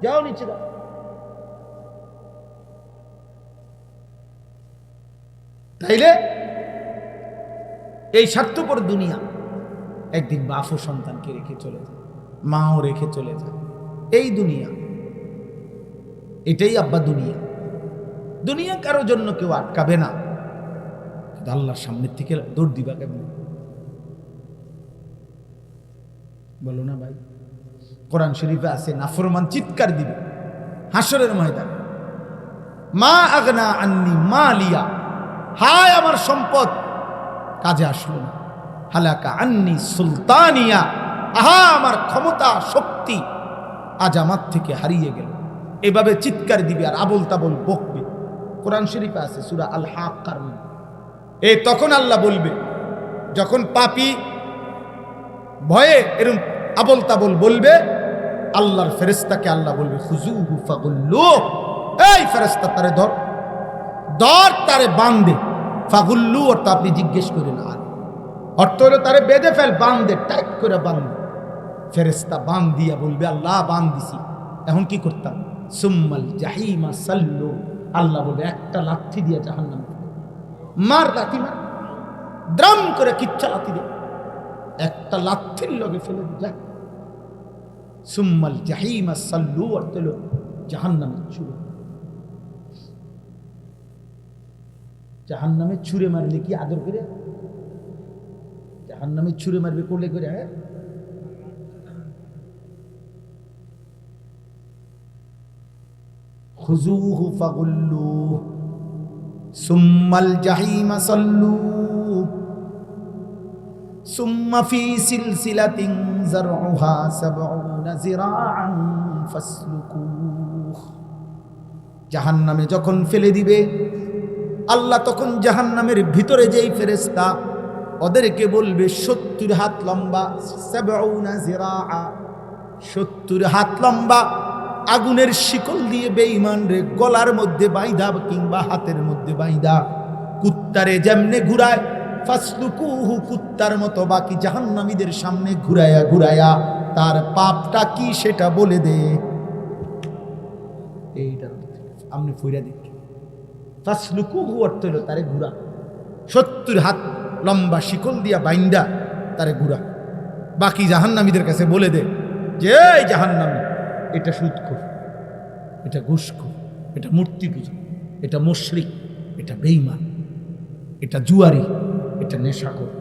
যাও নিচে যাও। তাইলে এই স্বার্থপর দুনিয়া একদিন বাপও সন্তানকে রেখে চলে যায়, মাও রেখে চলে যায়। এই দুনিয়া, এটাই আব্বা দুনিয়া। দুনিয়া কারোর জন্য কেউ আটকাবে না, আল্লাহর সামনের থেকে দৌড় দিবা কেমন? বলো না ভাই, কোরআন শরীফে আছে নাফরমান চিৎকার দিবে হাসরের ময়দানে, মা আগনা আন্নি মালিয়া, হায় আমার সম্পদ কাজে আসলো না। হালাকা আন্নি সুলতানিয়া, আহা আমার ক্ষমতা শক্তি আজ আমার থেকে হারিয়ে গেল। এভাবে চিৎকার দিবে আর আবল তাবল বকবে। কোরআন শরীফে আছে সূরা আল হাক্কার। এই তখন আল্লাহ বলবে, যখন পাপী ভয়ে এরকম আবল তাবল বলবে, আল্লাহর ফেরেশতাকে আল্লাহ বলবে খুযুহু ফাগুল্লু, এই ফেরেশতা তারে ধর, ধর তারে বাঁধে। ফাগুল্লু অর্থ আপনি জিজ্ঞেস করেন, আর অর্থ হলো তারে বেঁধে ফেল, বাঁধে, টাইট করে বাঁধে। ফেরেশতা বাঁধ দিয়া বলবে আল্লাহ বাঁধ দিছি, এখন কি করতাম? সুম্মাল জাহিমা সাল্লু, আল্লাহ বলবে একটা লাথি দিয়ে জাহান্নামে মার, লাথি মার, দ্রাম করে কিচ্ছা লাথি দে, একটা লাথির লগে ফেলে যা। সুম্মাল জাহিমা সাল্লু অর্থ হলো জাহান্নামে ছুঁড়ে। জাহান্নামে ছুঁড়ে মারলে কি আদর করে? জাহান্নামে ছুঁড়ে মারবে কোলে করে? খুযুহু ফাগুল্লু সুম্মাল জাহিমা সাল্লু সুম্মা ফি সিলসিলাতিন যারউহা ৭০ যিরাআন ফাসলুকুহ। জাহান্নামে যখন ফেলে দিবে আল্লাহ, তখন জাহান্নামের ভিতরে যেই ফেরেশতা ওদেরকে বলবে ৭০ হাত লম্বা, ৭০ যিরাআ, ৭০ হাত লম্বা আগুনের শিকল দিয়ে বেঈমান রে গলার মধ্যে বাইধা কিংবা হাতের মধ্যে বাইধা কুত্তারে যেমনে ঘুরায়, ফাসলুকুহু কুত্তার মতো বাকি জাহান্নামীদের সামনে ঘুরায়া ঘুরায়া তার পাপটা কি সেটা বলে দে। এইটার আপনি ফইরা দেখি, ফাসলুকুহু অর্থ হলো তারে ঘুরা, ৭০ হাত লম্বা শিকল দিয়া বাইন্দা তারে ঘুরা। বাকি জাহান্নামীদের কাছে বলে দে যে এই জাহান্নামী, এটা সুদখোর, এটা ঘুষখোর, এটা মূর্তি পূজা, এটা মুশরিক, এটা বেঈমান, এটা জুয়ারি, এটা নেশাখোর।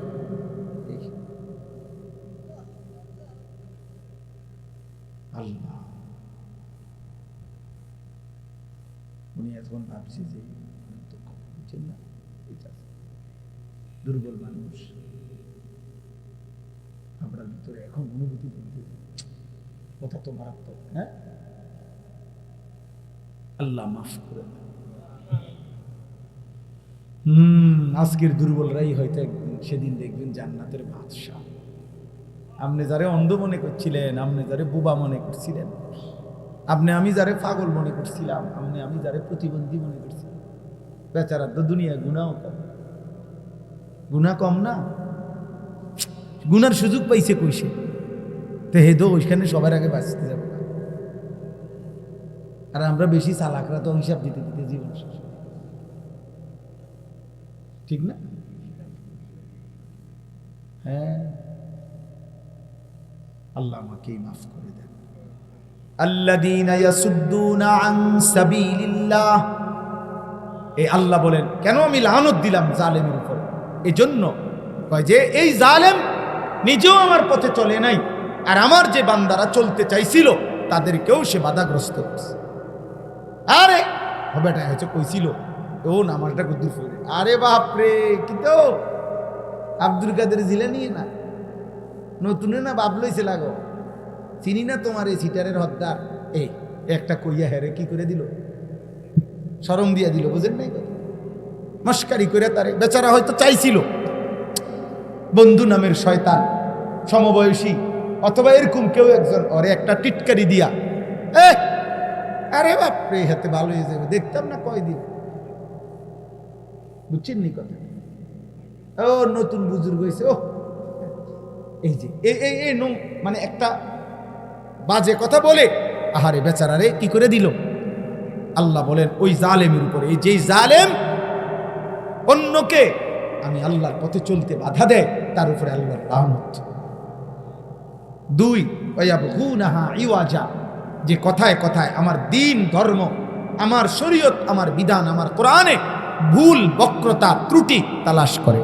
আল্লাহ, উনি এখন ভাবছি যে না, দুর্বল মানুষ, আপনার ভিতরে এখন অনুভূতি বলতে কথা তো মারাত্মক। হ্যাঁ, আল্লাহ মাফ করে দেন। আজকের দুর্বলরাই হয়তো একদিন সেদিন দেখবেন জান্নাতের বাদশা। আপনি যারে অন্ধ মনে করছিলেন, আপনি যারে বোবা মনে করছিলেন, আমি যারে পাগল মনে করছিলাম, আমি যারে প্রতিবন্ধী মনে করছিলাম, বেচারা তো দুনিয়ায় গুনাও কম। গুনাহ কম না, গুনার সুযোগ পাইছে কইছে, তো হেদো ওইখানে সবার আগে বাঁচতে যাবে না। আর আমরা বেশি চালাকরা তো হিসাব দিতে দিতে জীবন শেষ, ঠিক না? হ্যাঁ, আল্লাহ আমাকেই মাফ করে দেন। আল্লাযীনা ইয়াসুদ্দুনা আন সাবিলিল্লাহ, এই আল্লাহ বলেন কেন আমি লানত দিলাম জালেমের উপর? এজন্য কয় যে এই জালেম নিজেও আমার পথে চলে নাই, আর আমার যে বান্দারা চলতে চাইছিল তাদেরকেও সে বাধাগ্রস্ত করছে। আরে হবেটা হচ্ছে কইছিল ও নামাজটা কুদ্দুর ফিরে, আরে বাপরে, কি তো আব্দুল কাদের জিলানী না, নতুনে না বাপ লইছে লাগো, চিনি না তোমার এই সিটারের হদ্দার। এই একটা কইয়া হেরে কি করে দিল, শরম দিয়া দিল, বুঝেন নাই? মস্কারি করে তারে, বেচারা হয়তো চাইছিল বন্ধু নামের শয়তান সমবয়সী অথবা এরকম কেউ একজন ওরে একটা টিটকারি দিয়া, আরে বাপরে হাতে ভালো হয়ে যাবে, দেখতাম না কয়দিন, বুঝছেন নি কথা? ও নতুন বুজুর্গ হয়েছে, ও এই যে এই মানে একটা বাজে কথা বলে আহারে বেচারারে কি করে দিল। আল্লাহ বলেন ওই জালেমের উপরে, এই যে জালেম অন্যকে আমি আল্লাহর পথে চলতে বাধা দেয়, তার উপরে আল্লাহর লানত। দুই, ওয়ায়াবগুনাহা ইওয়াজা, যে কথায় কথায় আমার দিন ধর্ম, আমার শরীয়ত, আমার বিধান, আমার কোরআনে ভুল বক্রতা ত্রুটি তালাশ করে,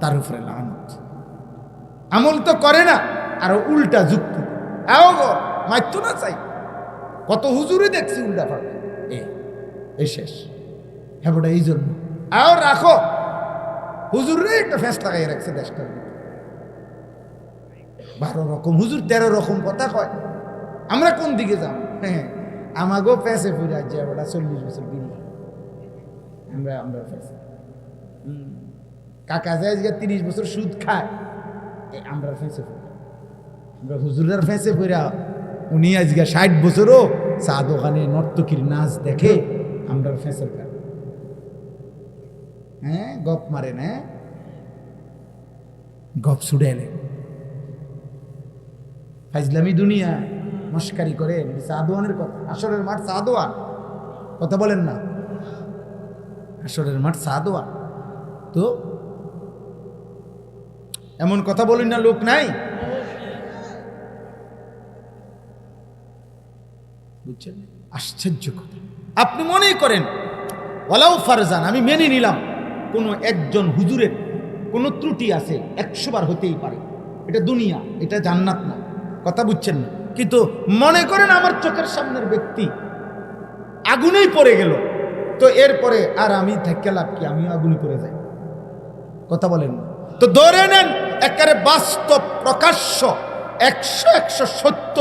তার উপরে লানত। আমল তো করে না, আর উল্টা যুক্তি, মাইতো না চাই, কত হুজুরে দেখছি উল্টা পাল্টা, এই শেষ। হ্যাঁ বটা এই জন্য আও রাখো, হুজুরে একটা ফেস লাগাই রাখছে দেশটার, 12 রকম হুজুর 13 রকম কথা কয়, আমরা কোন দিকে যাব? হ্যাঁ, আমাকেও ফেসে ফুরে আছে ওটা 40 বছর বিড়ি, আমরা ফেসে কাকা যায় 30 বছর সুদ খায়, আমরা ফেসে ফুরে, আমরা হুজুরের ফেসে ফুরা, উনি আজকে 60 বছরও চা দোকানে নর্তকীর নাচ দেখে, আমরা ফেসের কাজ, হ্যাঁ গপ মারেন, হ্যাঁ গপ ছুড়ে এলেন, ফাইজলামি দুনিয়া মস্কারি করে, সাদোয়ানের কথা, আসরের মাঠ সাদোয়ান, কথা বলেন না, আসরের মাঠ সাদোয়ান, তো এমন কথা বলেন না, লোক নাই, বুঝছেন? আশ্চর্য কথা। আপনি মনেই করেন ওয়ালাউ ফারজান, আমি মেনে নিলাম কোনো একজন হুজুরের কোনো ত্রুটি আছে, 100 বার হতেই পারে, এটা দুনিয়া, এটা জান্নাত না, কথা বুঝছেন না? কিন্তু মনে করেন আমার চোখের সামনের ব্যক্তি আগুনেই পড়ে গেল, তো এরপরে আর আমি থেকে লাভ কি, আমিও আগুনে পড়ে যাই, কথা বলেন না? তো ধরে নেন একেবারে বাস্তব প্রকাশ্য 100 সত্য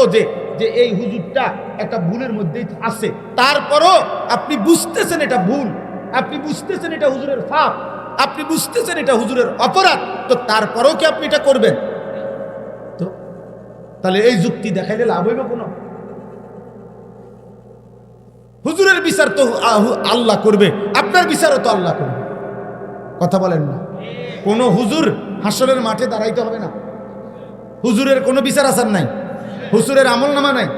যে এই হুজুরটা একটা ভুলের মধ্যেই আছে, তারপরও আপনি বুঝতেছেন এটা ভুল, আপনি বুঝতেছেন এটা হুজুরের পাপ, আপনি বুঝতেছেন এটা হুজুরের অপরাধ, তো তারপরও কি আপনি এটা করবেন? তো তাহলে এই যুক্তি দেখাইলে লাভ হইব কোনো? হুজুরের বিচার তো আল্লাহ করবে, আপনার বিচারও তো আল্লাহ করবে, কথা বলেন না? কোনো হুজুর হাসরের মাঠে দাঁড়াইতে হবে না, হুজুরের কোনো বিচার আচার নাই, হুজুরের আমল নামা নাই,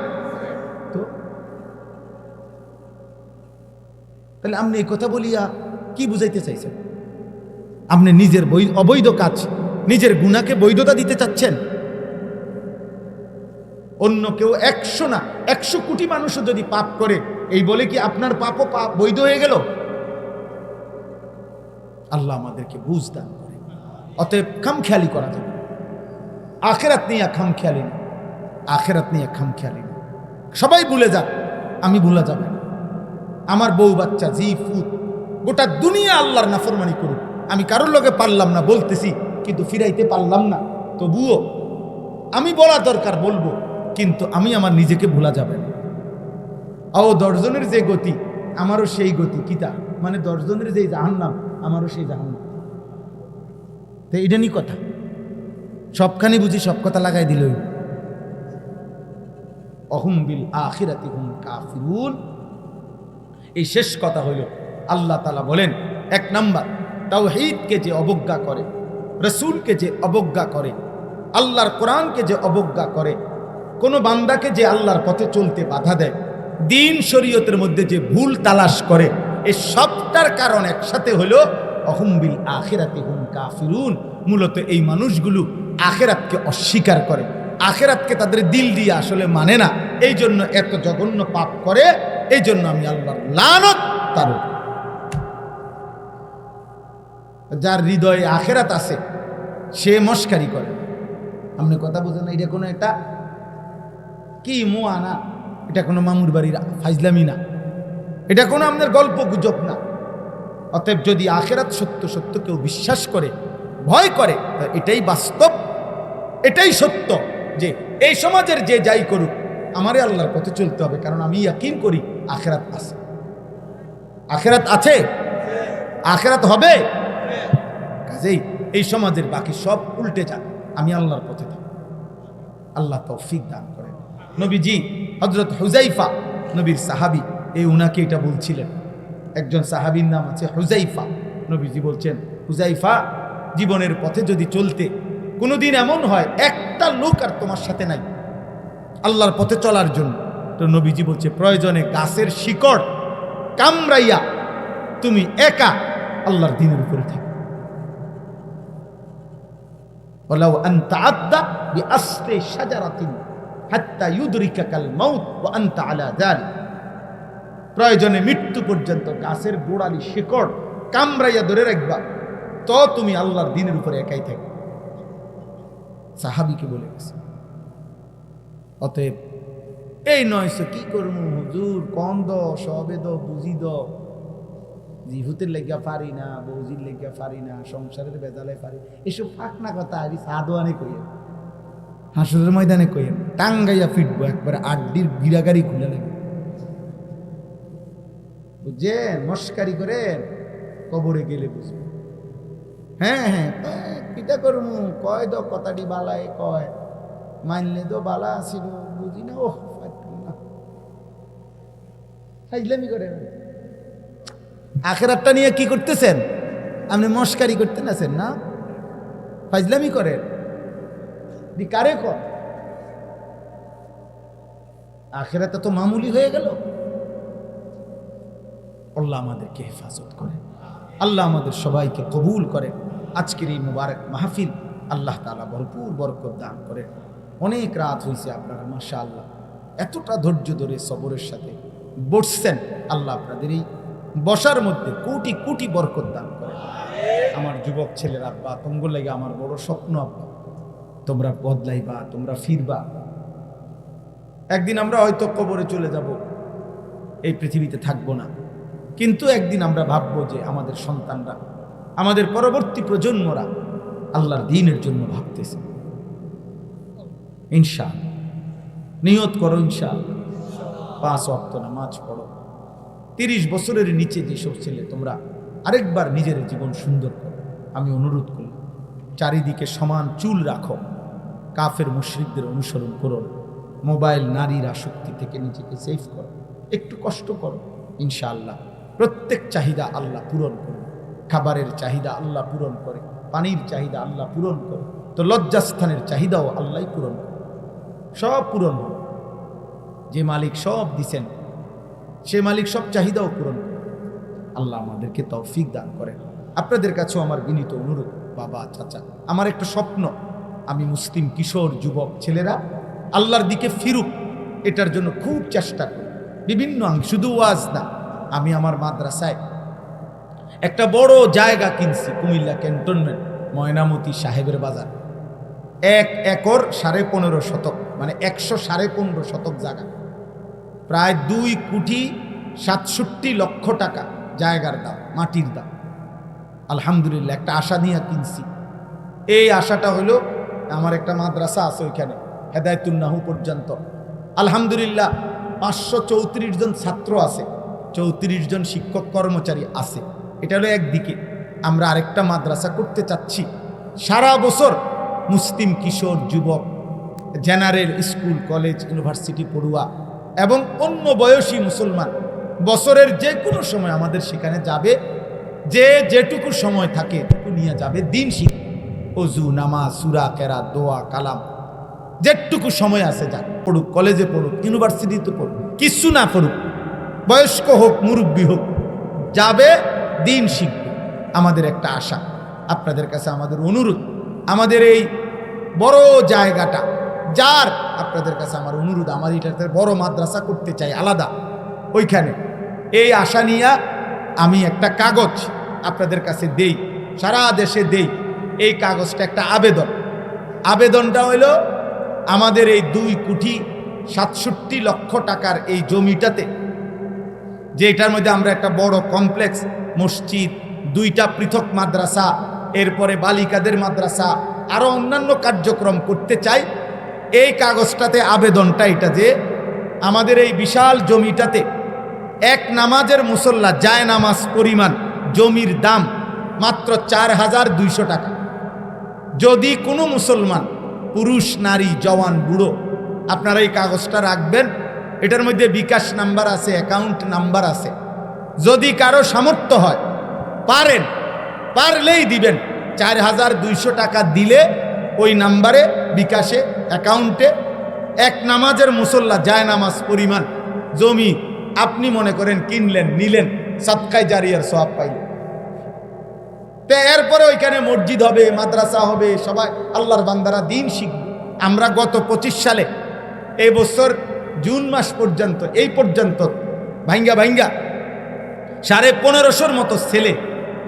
তো তাহলে আপনি এই কথা বলিয়া কি বুঝাইতে চাইছেন? আপনি নিজের অবৈধ কাজ, নিজের গুনাহকে বৈধতা দিতে চাচ্ছেন? অন্য কেউ 100 না 100 কোটি মানুষও যদি পাপ করে, এই বলে কি আপনার পাপও বৈধ হয়ে গেল? আল্লাহ আমাদেরকে বুঝ দান করে। অতএব খামখেয়ালি করা যাবে, আখেরাত নিয়ে খামখেয়ালি না, আখেরাত নিয়ে খামখেয়ালি না। সবাই ভুলে যাক, আমি ভুলা যাবে না। আমার বউ বাচ্চা জি ফুত গোটা দুনিয়া আল্লাহর নাফরমানি করুক, আমি কারোর লগে পারলাম না বলতেছি, কিন্তু ফিরাইতে পারলাম না, তবুও আমি বলা দরকার বলবো, কিন্তু আমি আমার নিজেকে ভোলা যাবে না। ও 10 জনের যে গতি, আমারও সেই গতি, কিতা মানে 10 জনের যে জাহান্নাম, আমারও সেই জাহান্নাম, তো এটা নি কথা। সবখানি বুঝি সব কথা লাগাই দিল। অহুম বিল আখিরাতি হুম কাফিরুন। এই শেষ কথা হইল, আল্লাহ তাআলা বলেন, এক নাম্বার, তাওহীদকে যে অবজ্ঞা করে, রসুলকে যে অবজ্ঞা করে, আল্লাহর কোরআনকে যে অবজ্ঞা করে, কোনো বান্দাকে যে আল্লাহর পথে চলতে বাধা দেয়, দিন শরীয়তের মধ্যে যে ভুল তালাশ করে, এই সবটার কারণ একসাথে হলো অহুম বিল আখিরাতি হুম কাফিরুন। মূলত এই মানুষগুলো আখিরাতকে অস্বীকার করে, আখিরাতকে তাদের দিল দিয়ে আসলে মানে না, এই জন্য এত জঘন্য পাপ করে। এই জন্য আমি আল্লাহর লানত তার উপর। যার হৃদয়ে আখিরাত আছে সে মস্কারি করে। আপনি কথা বুঝেন না? এটা কোনো একটা কি মোয়া না, এটা কোনো মামুর বাড়ির ফাইজলামি না, এটা কোনো আপনার গল্প গুজব না। অতএব যদি আখিরাত সত্য সত্য কেউ বিশ্বাস করে, ভয় করে, এটাই বাস্তব, এটাই সত্য যে এই সমাজের যে যাই করুক আমারে আল্লাহর পথে চলতে হবে, কারণ আমি ইয়াকিন করি আখিরাত আছে। আখিরাত আছে, আখিরাত হবে। কাজেই এই সমাজের বাকি সব উল্টে যাক, আমি আল্লাহর পথে থাকি। আল্লাহ তৌফিক দান করেন। নবীজি হযরত হুযাইফা, নবীর সাহাবী, এই উনাকে এটা বলছিলেন। একজন সাহাবীর নাম আছে হুযাইফা। নবীজি বলছেন, হুযাইফা, জীবনের পথে যদি চলতে কোনোদিন এমন হয় একটা লোক আর তোমার সাথে নাই আল্লাহর পথে চলার জন্য, তো নবীজি বলছে প্রয়োজনে গাছের শিকড় কামড়াইয়া তুমি একা আল্লাহর দ্বীনের উপরে থাকো। ওয়ালাউ আন তাআদ্দা বিআসরি শাজারাতিন হাত্তা ইউদরিকাকাল মাউত ওয়া আনতা আলা যালিক। প্রয়োজনে মৃত্যু পর্যন্ত গাছের গোড়ালি শিকড় কামড়াইয়া ধরে রাখবা, তো তুমি আল্লাহর দ্বীনের উপরে একাই থাকবে। সাহাবীকে বলে গেছে। অতএব এই নয়সো কি করবো হুজুর, কম দ সবে দ বুঝি দ, জিহুতের লেগা পারি না, বৌজির লেগা পারি না, সংসারের বেজালে পারি, এসব ফাঁক না কথা। আমি সাদোয়ানে কইয়েন, হাসুরের ময়দানে কইয়েন, টাঙ্গাইয়া ফিটবো একবারে আড্ডির গিরাগাড়ি খুলে লাগবে, বুঝছেন? মস্কারি করেন, কবরে গেলে বুঝবে। হ্যাঁ হ্যাঁ, কিটা করমু, কয় দ কথাটি বালায় কয়, মানলে তো বালা আসিল, বুঝি না, ওহ না, ফাইজলামি করেন। আখিরাতটা নিয়ে কি করতেছেন? আপনি মস্কারি করতেন আছেন না, ফাইজলামি করেন। কারে কর? আখিরাতে তো মামুলি হয়ে গেল। আল্লাহ আমাদেরকে হেফাজত করে, আল্লাহ আমাদের সবাইকে কবুল করে। আজকের এই মুবারক মাহফিল আল্লাহ তাআলা ভরপুর বরকত দান করে। অনেক রাত হয়েছে, আপনারা মাশাআল্লাহ এতটা ধৈর্য ধরে সবরের সাথে বসছেন। আল্লাহ আপনাদের এই বসার মধ্যে কোটি কোটি বরকত দান করে। আমার যুবক ছেলের আব্বা, তোমার লাগে আমার বড় স্বপ্ন আব্বা, তোমরা বদলাইবা, তোমরা ফিরবা। একদিন আমরা হয়তো কবরে চলে যাব, এই পৃথিবীতে থাকবো না, কিন্তু একদিন আমরা ভাববো যে আমাদের সন্তানরা, আমাদের পরবর্তী প্রজন্মরা আল্লাহর দ্বীনের জন্য ভাবতেছে। ইনশাআল্লাহ নিয়ত করো, ইনশাআল্লাহ 5 ওয়াক্ত নামাজ পড়ো। 30 বছরের নিচে যেসব ছেলে, তোমরা আরেকবার নিজের জীবন সুন্দর করো। আমি অনুরোধ করি, চারিদিকে সমান চুল রাখো, কাফের মুশরিকদের অনুসরণ করো, মোবাইল নারীর আসক্তি থেকে নিজেকে সেফ করো, একটু কষ্ট করো। ইনশাআল্লাহ প্রত্যেক চাহিদা আল্লাহ পূরণ করে। খাবারের চাহিদা আল্লাহ পূরণ করে, পানির চাহিদা আল্লাহ পূরণ করে, তো লজ্জাস্থানের চাহিদাও আল্লাহ পূরণ করে। সব পূরণ হবে। যে মালিক সব দিছেন, সে মালিক সব চাহিদাও পূরণ করে। আল্লাহ আমাদেরকে তৌফিক দান করেন। আপনাদের কাছেও আমার বিনীত অনুরোধ, বাবা, চাচা, আমার একটা স্বপ্ন, আমি মুসলিম কিশোর যুবক ছেলেরা আল্লাহর দিকে ফিরুক, এটার জন্য খুব চেষ্টা করি। বিভিন্ন শুধু ওয়াজ না, আমি আমার মাদ্রাসায় একটা বড় জায়গা কিনছি, কুমিল্লা ক্যান্টনমেন্ট, ময়নামতি সাহেবের বাজার। 1 একর 15.5 শতক, মানে 115 শতক জায়গা, প্রায় 2,67 লক্ষ টাকা জায়গার দাম, মাটির দাম। আলহামদুলিল্লাহ একটা আশা নিয়ে কিনছি। এই আশাটা হলো, আমার একটা মাদ্রাসা আছে ওইখানে, হেদায়েতুন নাহু পর্যন্ত। আলহামদুলিল্লাহ 534 জন ছাত্র আছে, 34 জন শিক্ষক কর্মচারী আছে। এটা হলো একদিকে। আমরা আরেকটা মাদ্রাসা করতে চাচ্ছি। সারা বছর মুসলিম কিশোর যুবক, জেনারেল স্কুল কলেজ ইউনিভার্সিটি পড়ুয়া এবং অন্য বয়সী মুসলমান বছরের যে কোনো সময় আমাদের সেখানে যাবে, যে যেটুকু সময় থাকে এটুকু নিয়ে যাবে দিন শিখ, অজু, নামাজ, সূরা, কেরাত, দোয়া, কালাম, যেটুকু সময় আছে যাক, পড়ুক, কলেজে পড়ুক, ইউনিভার্সিটিতে পড়ুক, কিছু না পড়ুক, বয়স্ক হোক মুরব্বী হোক, যাবে দিন শিখবে। আমাদের একটা আশা, আপনাদের কাছে আমাদের অনুরোধ, আমাদের এই বড় জায়গাটা যার, আপনাদের কাছে আমার অনুরোধ, আমার এটাতে বড় মাদ্রাসা করতে চাই আলাদা, ওইখানে এই আশা নিয়ে আমি একটা কাগজ আপনাদের কাছে দেই, সারা দেশে দেই। এই কাগজটা একটা আবেদনটা হইল আমাদের এই 2,67,00,000 টাকার এই জমিটাতে, যে এটার মধ্যে আমরা একটা বড় কমপ্লেক্স, মসজিদ, 2টা পৃথক মাদ্রাসা, এরপরে বালিকাদের মাদ্রাসা, আরো অন্যান্য কার্যক্রম করতে চাই। এই কাগজটাতে আবেদনটা এটা যে আমাদের এই বিশাল জমিটাতে এক নামাজের মুসল্লা যায় নামাজ পরিমাণ জমির দাম মাত্র 4,200 টাকা। যদি কোনো মুসলমান, পুরুষ, নারী, জওয়ান, বুড়ো, আপনারা এই কাগজটা রাখবেন, এটার মধ্যে বিকাশ নাম্বার আছে, অ্যাকাউন্ট নাম্বার আছে। যদি কারো সামর্থ্য হয়, পারলেই দিবেন। 4,200 টাকা দিলে ওই নাম্বারে, বিকাশে, অ্যাকাউন্টে এক নামাজের মুসল্লা যায় নামাজ পরিমাণ জমি আপনি মনে করেন কিনলেন, নিলেন, সাদকায়ে জারিয়ার সওয়াব পাইলেন। তো এরপরে ওইখানে মসজিদ হবে, মাদ্রাসা হবে, সবাই আল্লাহর বান্দারা দিন শিখবে। আমরা গত 25 সালে এই বছর জুন মাস পর্যন্ত, এই পর্যন্ত ভাঙ্গা 1550 মতো ছেলে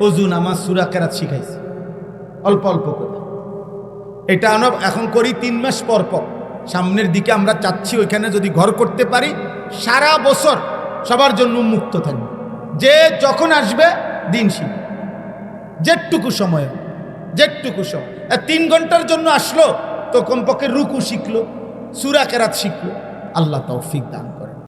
অজু, নামাজ, সূরা, কেরাত শিখাইছে অল্প অল্প করে। এটা আমরা এখন করি 3 মাস পর পর। সামনের দিকে আমরা চাচ্ছি ওইখানে যদি ঘর করতে পারি, সারা বছর সবার জন্য মুক্ত থাকবে। যে যখন আসবে দিন শিখবে, যেটুকু সময় 3 ঘন্টার জন্য আসলো তো কমপক্ষে রুকু শিখলো, সূরা, কেরাত শিখলো। আল্লাহ তৌফিক দান করে।